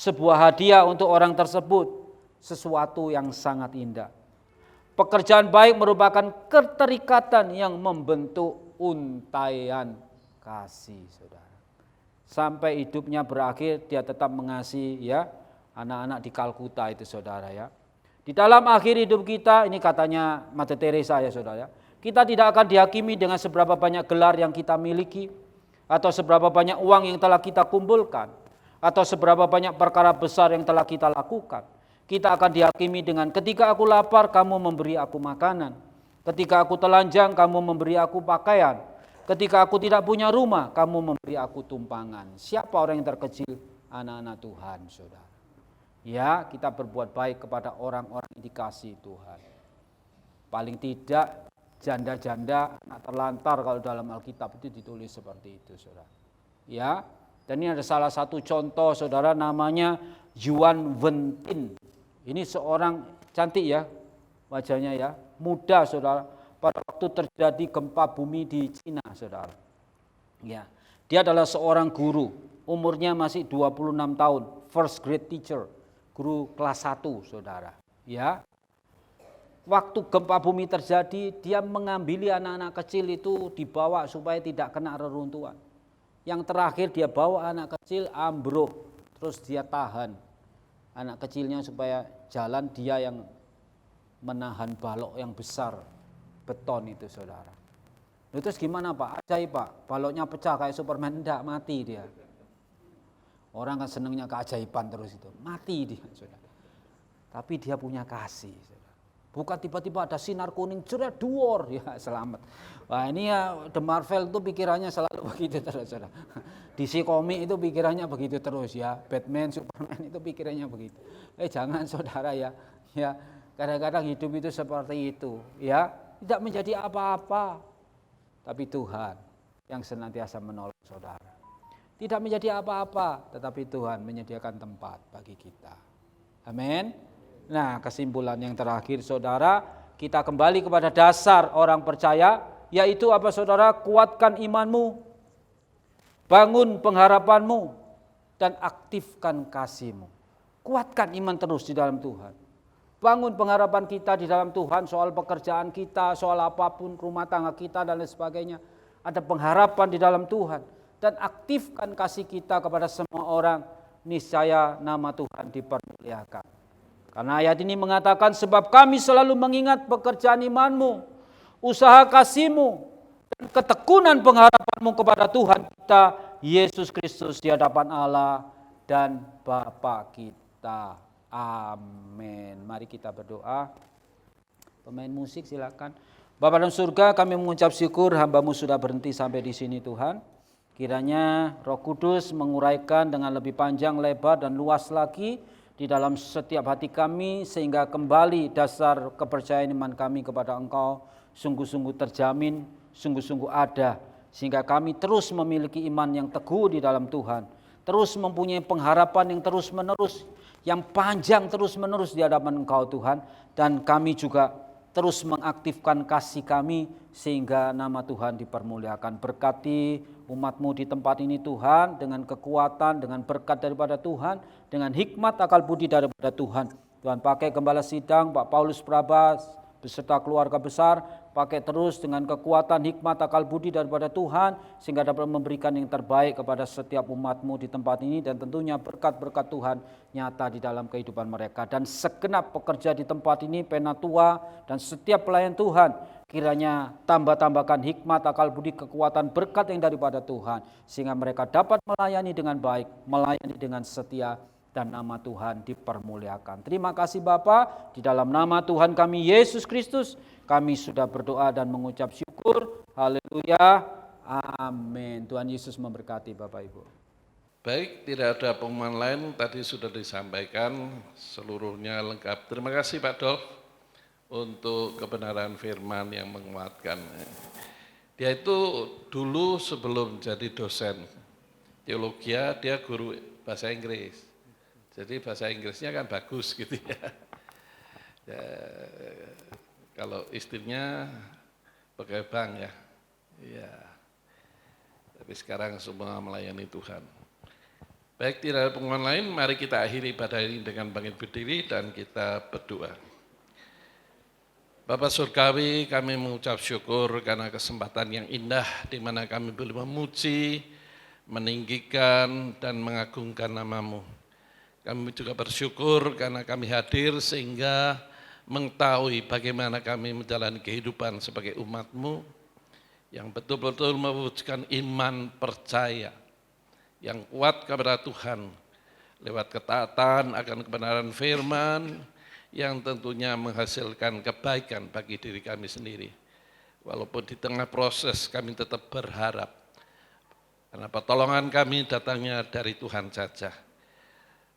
sebuah hadiah untuk orang tersebut, sesuatu yang sangat indah. Pekerjaan baik merupakan keterikatan yang membentuk untaian kasih, saudara. Sampai hidupnya berakhir dia tetap mengasihi ya anak-anak di Kalkuta itu, saudara ya. Di dalam akhir hidup kita, ini katanya Mother Teresa ya saudara, kita tidak akan dihakimi dengan seberapa banyak gelar yang kita miliki, atau seberapa banyak uang yang telah kita kumpulkan, atau seberapa banyak perkara besar yang telah kita lakukan. Kita akan dihakimi dengan ketika aku lapar, kamu memberi aku makanan. Ketika aku telanjang, kamu memberi aku pakaian. Ketika aku tidak punya rumah, kamu memberi aku tumpangan. Siapa orang yang terkecil? Anak-anak Tuhan, saudara. Ya, kita berbuat baik kepada orang-orang yang dikasihi Tuhan. Paling tidak janda-janda, anak terlantar kalau dalam Alkitab itu ditulis seperti itu, saudara. Ya, dan ini ada salah satu contoh, saudara, namanya Yuan Wentin. Ini seorang cantik ya, wajahnya ya, muda, saudara. Pada waktu terjadi gempa bumi di Cina, saudara. Ya, dia adalah seorang guru, umurnya masih 26 tahun, first grade teacher. Guru kelas 1, saudara. Ya, waktu gempa bumi terjadi, dia mengambil anak-anak kecil itu dibawa supaya tidak kena reruntuhan. Yang terakhir dia bawa anak kecil ambruk, terus dia tahan anak kecilnya supaya jalan, dia yang menahan balok yang besar beton itu, saudara. Terus gimana Pak? Ajaib Pak, baloknya pecah kayak Superman, enggak, mati dia. Orang kan senangnya keajaiban terus itu, mati dia, saudara. Tapi dia punya kasih, saudara. Bukan tiba-tiba ada sinar kuning, jerat duor, ya selamat. Wah ini ya The Marvel itu pikirannya selalu begitu terus, saudara. DC komik itu pikirannya begitu terus ya, Batman, Superman itu pikirannya begitu. Jangan saudara ya, ya kadang-kadang hidup itu seperti itu, ya tidak menjadi apa-apa. Tapi Tuhan yang senantiasa menolong saudara. Tidak menjadi apa-apa, tetapi Tuhan menyediakan tempat bagi kita. Amin. Nah, kesimpulan yang terakhir, saudara, kita kembali kepada dasar orang percaya, yaitu apa, saudara? Kuatkan imanmu, bangun pengharapanmu, dan aktifkan kasihmu. Kuatkan iman terus di dalam Tuhan. Bangun pengharapan kita di dalam Tuhan, soal pekerjaan kita, soal apapun, rumah tangga kita, dan lain sebagainya. Ada pengharapan di dalam Tuhan. Dan aktifkan kasih kita kepada semua orang, niscaya nama Tuhan dipermuliakan. Karena ayat ini mengatakan, sebab kami selalu mengingat pekerjaan imanmu, usaha kasihmu, dan ketekunan pengharapanmu kepada Tuhan kita, Yesus Kristus, di hadapan Allah dan Bapa kita. Amin. Mari kita berdoa. Pemain musik silakan. Bapa dalam surga, kami mengucap syukur hamba-Mu sudah berhenti sampai di sini, Tuhan. Kiranya Roh Kudus menguraikan dengan lebih panjang, lebar, dan luas lagi di dalam setiap hati kami, sehingga kembali dasar kepercayaan iman kami kepada Engkau sungguh-sungguh terjamin, sungguh-sungguh ada, sehingga kami terus memiliki iman yang teguh di dalam Tuhan, terus mempunyai pengharapan yang terus-menerus, yang panjang terus-menerus di hadapan Engkau Tuhan, dan kami juga terus mengaktifkan kasih kami sehingga nama Tuhan dipermuliakan. Berkati umat-Mu di tempat ini Tuhan, dengan kekuatan, dengan berkat daripada Tuhan, dengan hikmat akal budi daripada Tuhan. Tuhan pakai Gembala Sidang, Pak Paulus Prabas, beserta keluarga besar, pakai terus dengan kekuatan, hikmat, akal budi daripada Tuhan, sehingga dapat memberikan yang terbaik kepada setiap umat-Mu di tempat ini, dan tentunya berkat-berkat Tuhan nyata di dalam kehidupan mereka. Dan segenap pekerja di tempat ini, Penatua, dan setiap pelayan Tuhan, kiranya tambah-tambahkan hikmat, akal budi, kekuatan, berkat yang daripada Tuhan, sehingga mereka dapat melayani dengan baik, melayani dengan setia, dan nama Tuhan dipermuliakan. Terima kasih Bapa, di dalam nama Tuhan kami Yesus Kristus, kami sudah berdoa dan mengucap syukur. Haleluya. Amin. Tuhan Yesus memberkati Bapak Ibu. Baik, tidak ada pengumuman lain, tadi sudah disampaikan, seluruhnya lengkap. Terima kasih Pak Dolf untuk kebenaran firman yang menguatkan. Dia itu dulu sebelum jadi dosen teologi, dia guru bahasa Inggris. Jadi bahasa Inggrisnya kan bagus gitu ya. Kalau istrinya pegawai bank ya. Iya. Tapi sekarang semua melayani Tuhan. Baik, tidak ada pengumuman lain, mari kita akhiri ibadah ini dengan bangkit berdiri dan kita berdoa. Bapa Surgawi, kami mengucap syukur karena kesempatan yang indah di mana kami boleh memuji, meninggikan, dan mengagungkan nama-Mu. Kami juga bersyukur karena kami hadir sehingga mengetahui bagaimana kami menjalani kehidupan sebagai umat-Mu yang betul-betul mewujudkan iman percaya yang kuat kepada Tuhan lewat ketaatan akan kebenaran firman yang tentunya menghasilkan kebaikan bagi diri kami sendiri. Walaupun di tengah proses kami tetap berharap karena pertolongan kami datangnya dari Tuhan saja.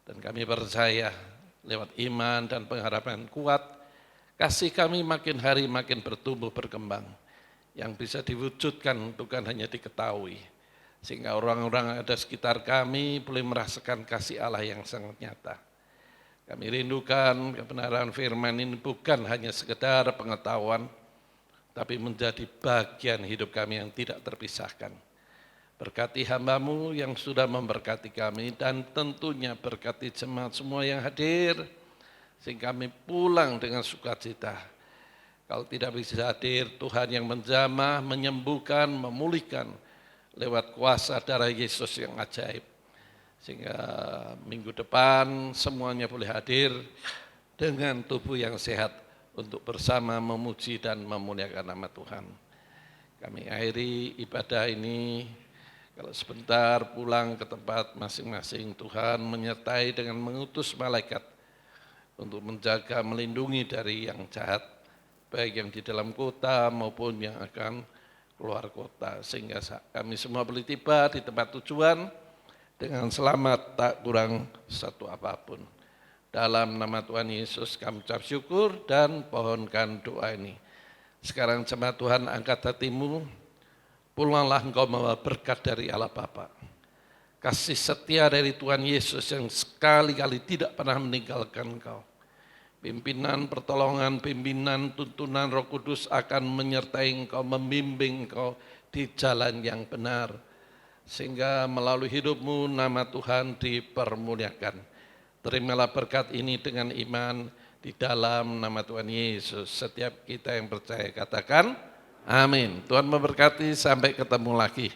Dan kami percaya lewat iman dan pengharapan kuat, kasih kami makin hari makin bertumbuh berkembang yang bisa diwujudkan bukan hanya diketahui, sehingga orang-orang yang ada sekitar kami boleh merasakan kasih Allah yang sangat nyata. Kami rindukan kebenaran firman ini bukan hanya sekedar pengetahuan, tapi menjadi bagian hidup kami yang tidak terpisahkan. Berkati hamba-Mu yang sudah memberkati kami dan tentunya berkati jemaat semua yang hadir, sehingga kami pulang dengan sukacita. Kalau tidak bisa hadir, Tuhan yang menjamah, menyembuhkan, memulihkan, lewat kuasa darah Yesus yang ajaib. Sehingga minggu depan semuanya boleh hadir dengan tubuh yang sehat untuk bersama memuji dan memuliakan nama Tuhan. Kami akhiri ibadah ini, kalau sebentar pulang ke tempat masing-masing, Tuhan menyertai dengan mengutus malaikat untuk menjaga, melindungi dari yang jahat, baik yang di dalam kota maupun yang akan keluar kota, sehingga kami semua boleh tiba di tempat tujuan dengan selamat tak kurang satu apapun. Dalam nama Tuhan Yesus kami ucap syukur dan pohonkan doa ini. Sekarang jemaat Tuhan angkat hatimu, pulanglah engkau membawa berkat dari Allah Bapa. Kasih setia dari Tuhan Yesus yang sekali-kali tidak pernah meninggalkan engkau. Pimpinan, pertolongan, pimpinan, tuntunan Roh Kudus akan menyertai engkau, membimbing engkau di jalan yang benar. Sehingga melalui hidupmu nama Tuhan dipermuliakan. Terimalah berkat ini dengan iman di dalam nama Tuhan Yesus. Setiap kita yang percaya katakan, amin. Tuhan memberkati, sampai ketemu lagi.